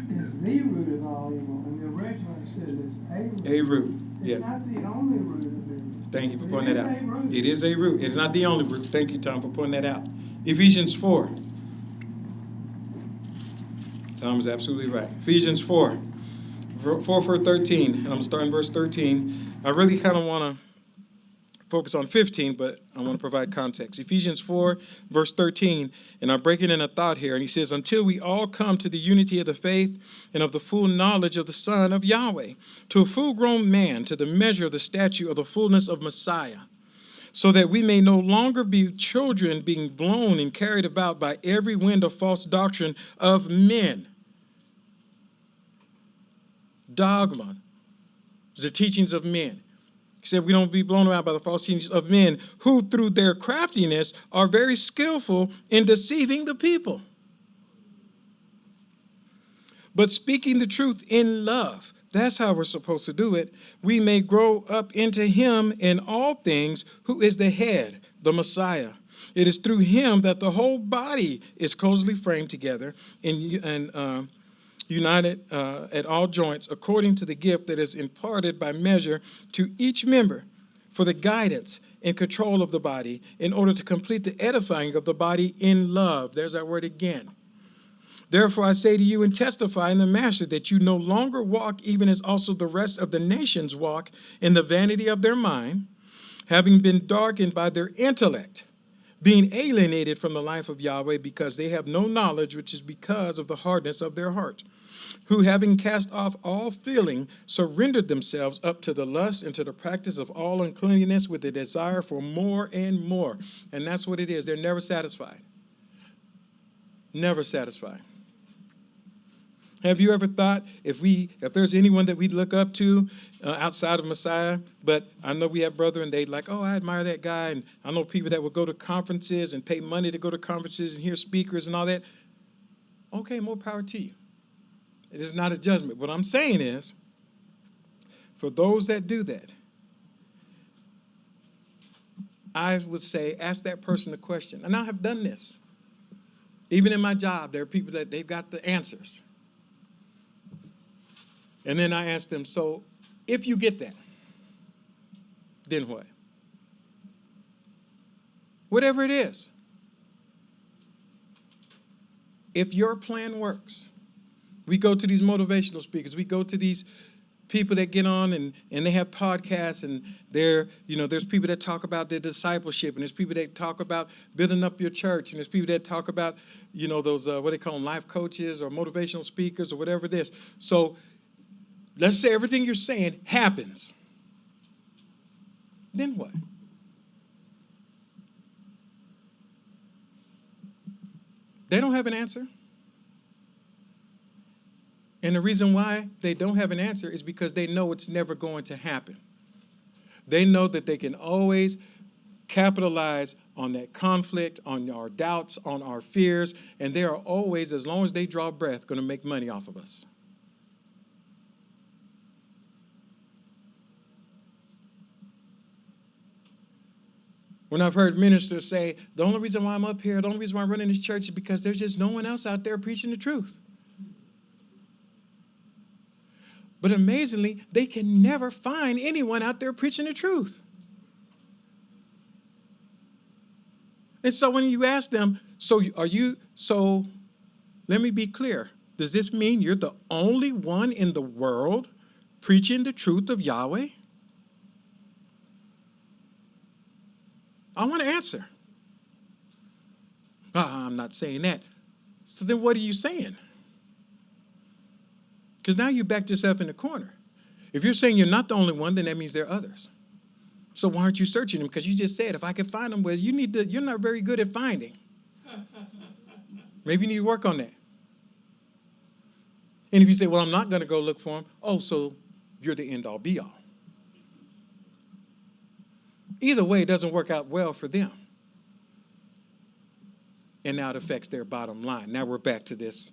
is the root of all evil. And the original says it's a root. A root. It's not the only root of evil. Thank you for pointing that out. It is a root. It's not the only root. Thank you, Tom, for pointing that out. Ephesians 4. Tom is absolutely right. Ephesians 4. 4:13. And I'm starting verse 13. I really kind of want to focus on 15, but I want to provide context. Ephesians 4, verse 13, and I'm breaking in a thought here, and he says, until we all come to the unity of the faith and of the full knowledge of the Son of Yahweh, to a full-grown man, to the measure of the stature of the fullness of Messiah, so that we may no longer be children being blown and carried about by every wind of false doctrine of men. Dogma, the teachings of men. He said, we don't be blown around by the false teachings of men who through their craftiness are very skillful in deceiving the people. But speaking the truth in love, that's how we're supposed to do it. We may grow up into him in all things, who is the head, the Messiah. It is through him that the whole body is closely framed together and united at all joints according to the gift that is imparted by measure to each member for the guidance and control of the body in order to complete the edifying of the body in love. There's that word again. Therefore, I say to you and testify in the Master that you no longer walk even as also the rest of the nations walk in the vanity of their mind, having been darkened by their intellect, being alienated from the life of Yahweh because they have no knowledge, which is because of the hardness of their heart, who having cast off all feeling, surrendered themselves up to the lust and to the practice of all uncleanness with a desire for more and more. And that's what it is. They're never satisfied. Never satisfied. Have you ever thought if there's anyone that we look up to outside of Messiah, but I know we have brethren, they like, oh, I admire that guy, and I know people that will go to conferences and pay money to go to conferences and hear speakers and all that. Okay, more power to you. It is not a judgment. What I'm saying is, for those that do that, I would say, ask that person a question. And I have done this. Even in my job, there are people that they've got the answers. And then I ask them, so if you get that, then what? Whatever it is. If your plan works, we go to these motivational speakers, we go to these people that get on and they have podcasts, and there's people that talk about their discipleship, and there's people that talk about building up your church, and there's people that talk about, those, what they call them, life coaches or motivational speakers or whatever it is. So let's say everything you're saying happens. Then what? They don't have an answer. And the reason why they don't have an answer is because they know it's never going to happen. They know that they can always capitalize on that conflict, on our doubts, on our fears, and they are always, as long as they draw breath, going to make money off of us. When I've heard ministers say, the only reason why I'm up here, the only reason why I'm running this church is because there's just no one else out there preaching the truth. But amazingly, they can never find anyone out there preaching the truth. And so when you ask them, so let me be clear. Does this mean you're the only one in the world preaching the truth of Yahweh? I want to answer. I'm not saying that. So then what are you saying? Because now you backed yourself in the corner. If you're saying you're not the only one, then that means there are others. So why aren't you searching them? Because you just said, if I can find them, well, you're not very good at finding. Maybe you need to work on that. And if you say, well, I'm not going to go look for them, oh, so you're the end all be all. Either way, it doesn't work out well for them. And now it affects their bottom line. Now we're back to this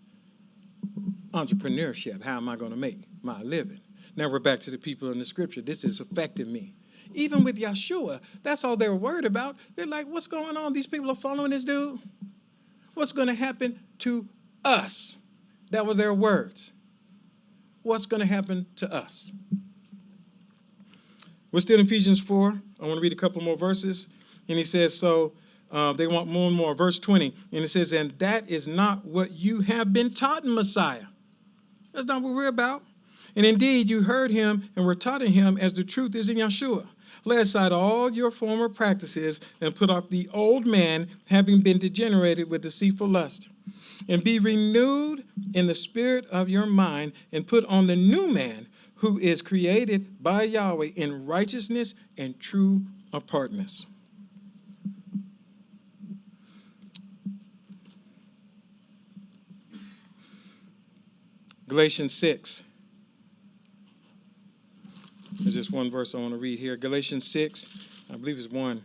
entrepreneurship. How am I going to make my living? Now we're back to the people in the scripture. This is affecting me. Even with Yeshua, that's all they were worried about. They're like, what's going on? These people are following this dude. What's going to happen to us? That were their words. What's going to happen to us? We're still in Ephesians 4. I want to read a couple more verses. And he says, so they want more and more. Verse 20. And it says, and that is not what you have been taught in Messiah. That's not what we're about. And indeed, you heard him and were taught in him as the truth is in Yeshua. Lay aside all your former practices and put off the old man, having been degenerated with deceitful lust. And be renewed in the spirit of your mind, and put on the new man, who is created by Yahweh in righteousness and true uprightness. Galatians 6. There's just one verse I want to read here. Galatians 6, I believe it's 1.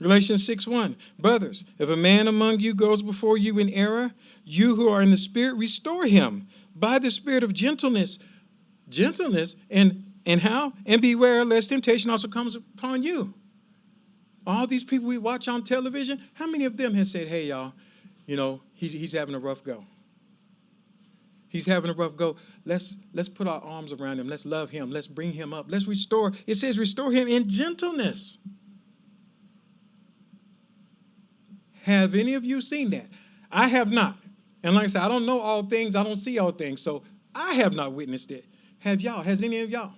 Galatians 6:1. Brothers, if a man among you goes before you in error, you who are in the Spirit, restore him by the spirit of gentleness. Gentleness, and how? And beware lest temptation also comes upon you. All these people we watch on television, how many of them have said, hey, y'all, he's having a rough go. He's having a rough go. Let's put our arms around him. Let's love him. Let's bring him up. Let's restore. It says restore him in gentleness. Have any of you seen that? I have not. And like I said, I don't know all things. I don't see all things. So I have not witnessed it. Have y'all? Has any of y'all?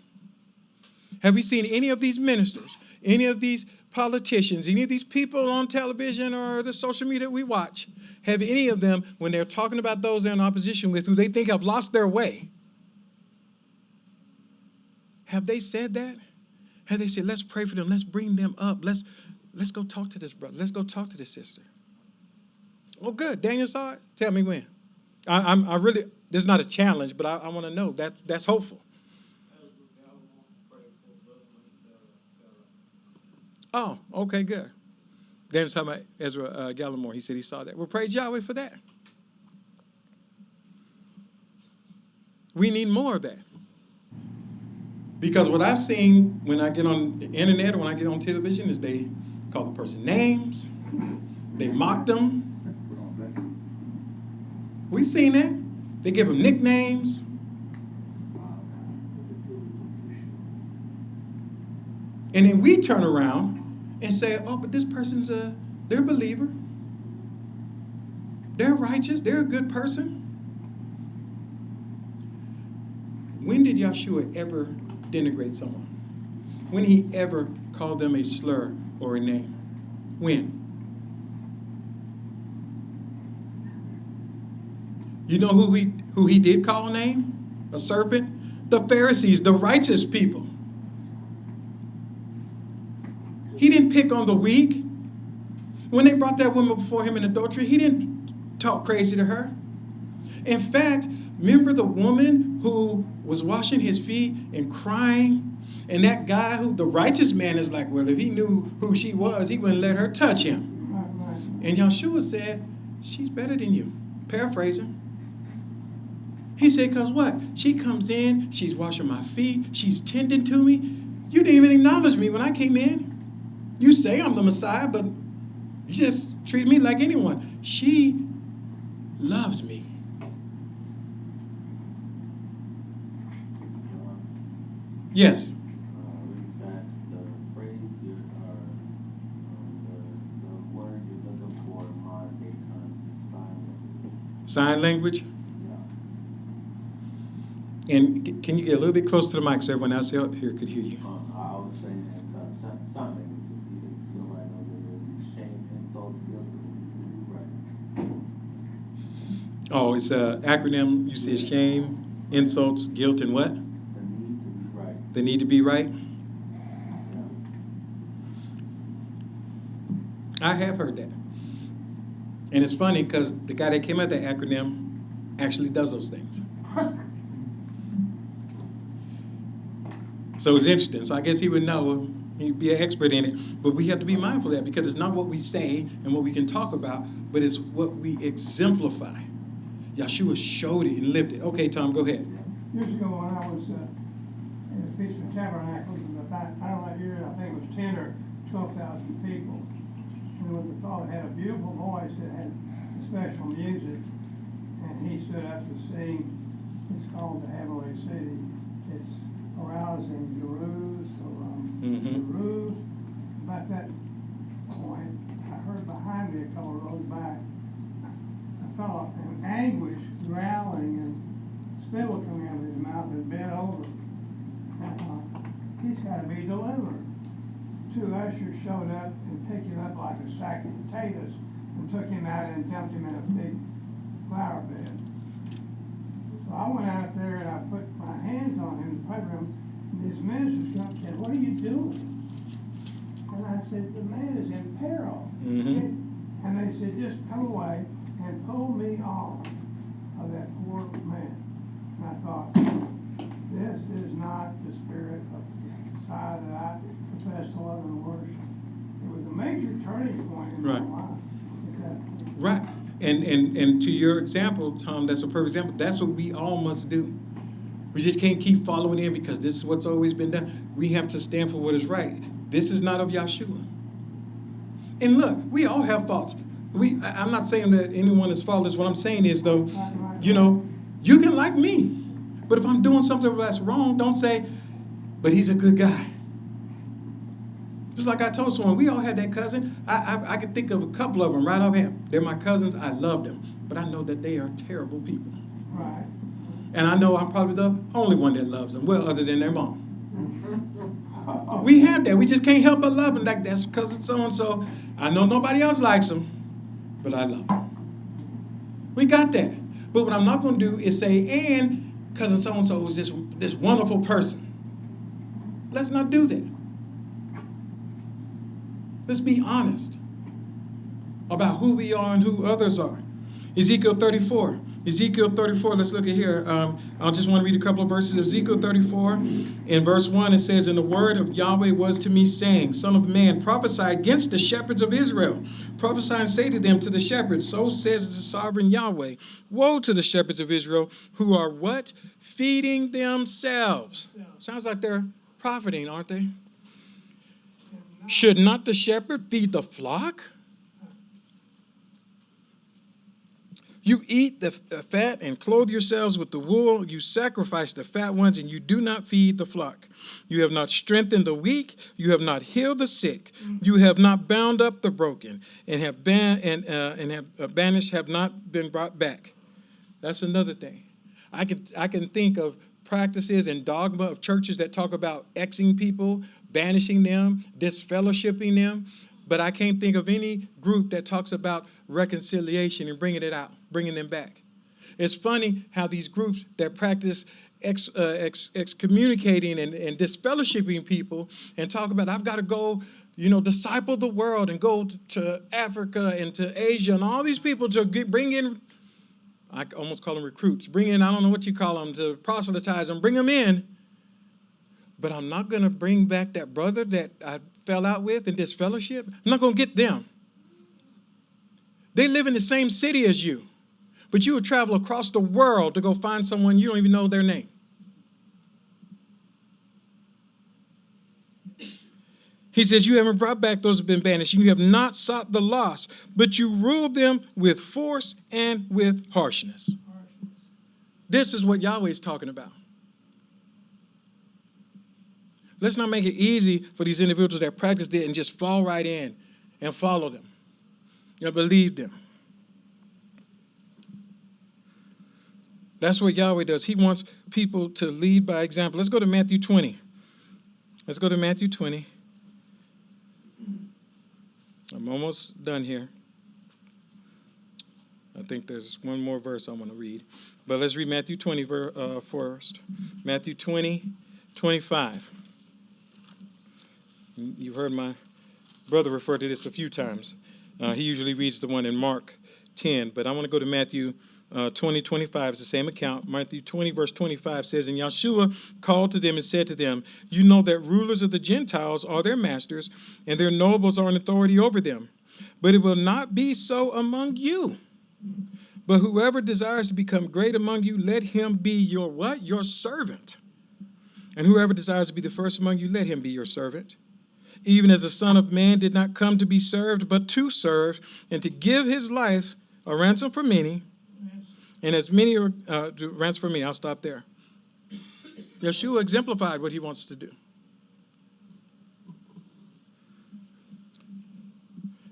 Have we seen any of these ministers, any of these politicians, any of these people on television or the social media we watch, have any of them, when they're talking about those they're in opposition with, who they think have lost their way, have they said that? Have they said, let's pray for them, let's bring them up, let's go talk to this brother, let's go talk to this sister? Oh, good. Daniel saw it? Tell me when. I really, this is not a challenge, but I want to know. That's hopeful. Oh, okay, good. Daniel's talking about Ezra Gallimore. He said he saw that. Well, praise Yahweh for that. We need more of that. Because what I've seen when I get on the internet or when I get on television is they call the person names. They mock them. We've seen that. They give them nicknames. And then we turn around and say, oh, but this person's they're a believer. They're righteous. They're a good person. When did Yahshua ever denigrate someone? When he ever called them a slur or a name? When? You know who he did call a name? A serpent? The Pharisees, the righteous people. He didn't pick on the weak. When they brought that woman before him in adultery, he didn't talk crazy to her. In fact, remember the woman who was washing his feet and crying? And that guy the righteous man is like, well, if he knew who she was, he wouldn't let her touch him. And Yahshua said, she's better than you. Paraphrasing. He said, because what? She comes in, she's washing my feet, she's tending to me. You didn't even acknowledge me when I came in. You say I'm the Messiah, but you just treat me like anyone. She loves me. Yes. Read back the phrase the word you're looking for in modern day terms is sign language. Sign language? And can you get a little bit closer to the mic so everyone else here could hear you? I was saying that sign language is feel right over there. Shame, insults, guilt, right. Oh, it's an acronym. You said shame, insults, guilt, and what? The need to be right. The need to be right? Yeah. I have heard that. And it's funny because the guy that came up with that acronym actually does those things. So it's interesting. So I guess he would know. He'd be an expert in it. But we have to be mindful of that because it's not what we say and what we can talk about, but it's what we exemplify. Yahshua showed it and lived it. Okay, Tom, go ahead. Years ago when I was in the Feast of Tabernacles, I don't know, year, I think it was 10 or 12,000 people. And there was a fellow that had a beautiful voice that had special music, and he stood up to sing. It's called The Heavenly City. It's arousing Jerusalem. Jerusalem. About that point, I heard behind me a couple of rows back, a fellow in anguish, growling, and spittle coming out of his mouth and bent over. He's got to be delivered. 2 ushers showed up and picked him up like a sack of potatoes and took him out and dumped him in a big flower bed. So I went out there and I put my hands on him and put him, and his ministers come and said, what are you doing? And I said, the man is in peril. And they said, just come away and pull me off of that poor man. And I thought, this is not the spirit of the side that I profess to love and worship. It was a major turning point in Right. my life. At that point. Right. And to your example, Tom, that's a perfect example. That's what we all must do. We just can't keep following in because this is what's always been done. We have to stand for what is right. This is not of Yahshua. And look, we all have faults. I'm not saying that anyone is faultless. What I'm saying is, though, you know, you can like me. But if I'm doing something that's wrong, don't say, but he's a good guy. Just like I told someone, we all had that cousin. I could think of a couple of them right offhand. They're my cousins. I love them. But I know that they are terrible people. Right. And I know I'm probably the only one that loves them. Well, other than their mom. We have that. We just can't help but love them. Like, that's because of so-and-so. I know nobody else likes them, but I love them. We got that. But what I'm not going to do is say, and cousin so-and-so is this wonderful person. Let's not do that. Let's be honest about who we are and who others are. Ezekiel 34. Ezekiel 34, let's look at here. I just want to read a couple of verses. Ezekiel 34, in verse 1, it says, and the word of Yahweh was to me, saying, Son of man, prophesy against the shepherds of Israel. Prophesy and say to them, to the shepherds, so says the sovereign Yahweh, woe to the shepherds of Israel, who are what? Feeding themselves. Sounds like they're profiting, aren't they? Should not the shepherd feed the flock? You eat the fat and clothe yourselves with the wool. You sacrifice the fat ones, and you do not feed the flock. You have not strengthened the weak. You have not healed the sick. You have not bound up the broken, and have banished, have not been brought back. That's another thing. I can think of practices and dogma of churches that talk about Xing people, banishing them, disfellowshipping them. But I can't think of any group that talks about reconciliation and bringing it out, bringing them back. It's funny how these groups that practice excommunicating and disfellowshipping people and talk about, I've got to go, disciple the world and go to Africa and to Asia and all these people to bring in, I almost call them recruits, bring in, I don't know what you call them, to proselytize them, bring them in. But I'm not going to bring back that brother that I fell out with in this fellowship. I'm not going to get them. They live in the same city as you, but you would travel across the world to go find someone you don't even know their name. He says, you haven't brought back those who have been banished. You have not sought the lost, but you ruled them with force and with harshness. This is what Yahweh is talking about. Let's not make it easy for these individuals that practice it and just fall right in and follow them and believe them. That's what Yahweh does. He wants people to lead by example. Let's go to Matthew 20. Let's go to Matthew 20. I'm almost done here. I think there's one more verse I want to read. But let's read Matthew 20 first. Matthew 20, 25. You've heard my brother refer to this a few times. He usually reads the one in Mark 10, but I want to go to Matthew 20, 25. It's the same account. Matthew 20, verse 25 says, and Yahshua called to them and said to them, you know that rulers of the Gentiles are their masters, and their nobles are in authority over them. But it will not be so among you. But whoever desires to become great among you, let him be your what? Your servant. And whoever desires to be the first among you, let him be your servant. Even as the Son of Man did not come to be served, but to serve, and to give his life a ransom for many. And as many are ransom for many. I'll stop there. Yeshua exemplified what he wants to do.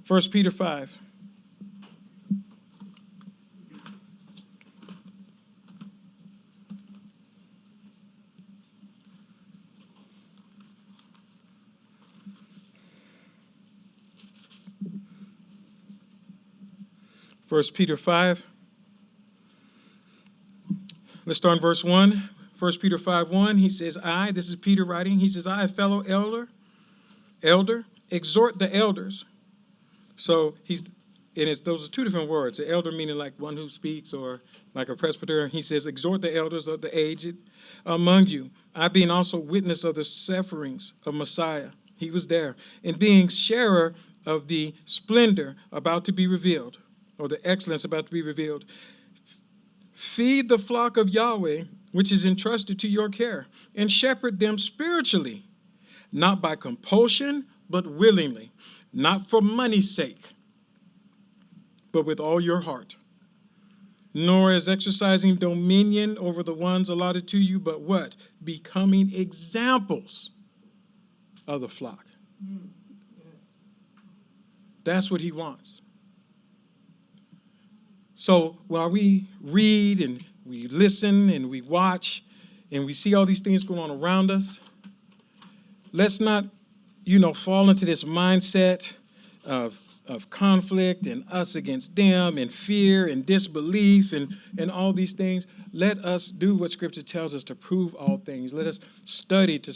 1 Peter 5. First Peter 5. Let's start in verse 1. 1 Peter 5:1. He says, this is Peter writing. He says, I, a fellow elder, exhort the elders. So and those are two different words. The elder meaning like one who speaks, or like a presbyter. He says, exhort the elders of the aged among you. I being also witness of the sufferings of Messiah. He was there. And being sharer of the splendor about to be revealed, or the excellence about to be revealed. Feed the flock of Yahweh, which is entrusted to your care, and shepherd them spiritually, not by compulsion, but willingly, not for money's sake, but with all your heart, nor as exercising dominion over the ones allotted to you, but what? Becoming examples of the flock. That's what he wants. So while we read and we listen and we watch and we see all these things going on around us, let's not, fall into this mindset of conflict and us against them and fear and disbelief and all these things. Let us do what Scripture tells us to prove all things. Let us study to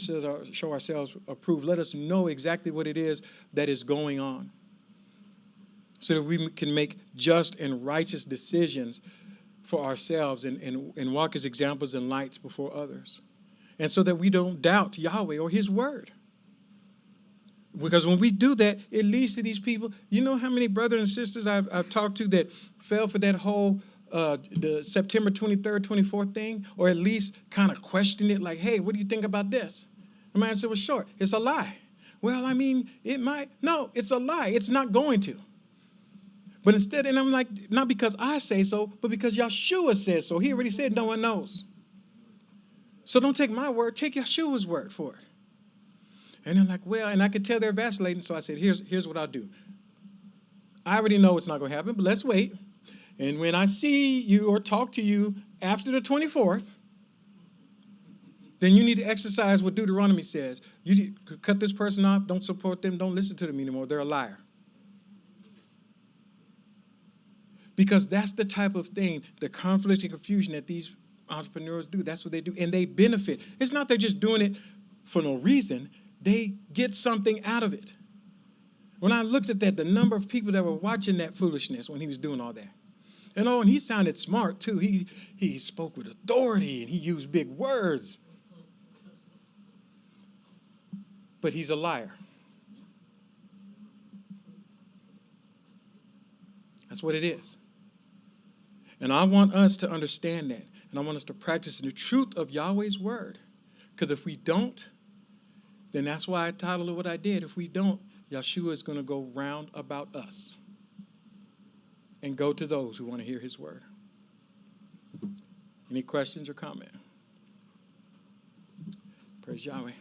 show ourselves approved. Let us know exactly what it is that is going on so that we can make just and righteous decisions for ourselves and walk as examples and lights before others. And so that we don't doubt Yahweh or his word. Because when we do that, it leads to these people. You know how many brothers and sisters I've talked to that fell for that whole the September 23rd, 24th thing, or at least kind of questioned it like, hey, what do you think about this? And my answer was short. It's a lie. Well, I mean, it might. No, it's a lie. It's not going to. But instead, and I'm like, not because I say so, but because Yahshua says so. He already said no one knows. So don't take my word. Take Yahshua's word for it. And they're like, well, and I could tell they're vacillating, so I said, here's what I'll do. I already know it's not going to happen, but let's wait. And when I see you or talk to you after the 24th, then you need to exercise what Deuteronomy says. You cut this person off, don't support them, don't listen to them anymore. They're a liar. Because that's the type of thing, the conflict and confusion that these entrepreneurs do. That's what they do, and they benefit. It's not they're just doing it for no reason. They get something out of it. When I looked at that, the number of people that were watching that foolishness when he was doing all that. And he sounded smart, too. He spoke with authority, and he used big words. But he's a liar. That's what it is. And I want us to understand that. And I want us to practice the truth of Yahweh's word. Because if we don't, then that's why I titled it what I did. If we don't, Yahshua is going to go round about us and go to those who want to hear his word. Any questions or comment? Praise Yahweh.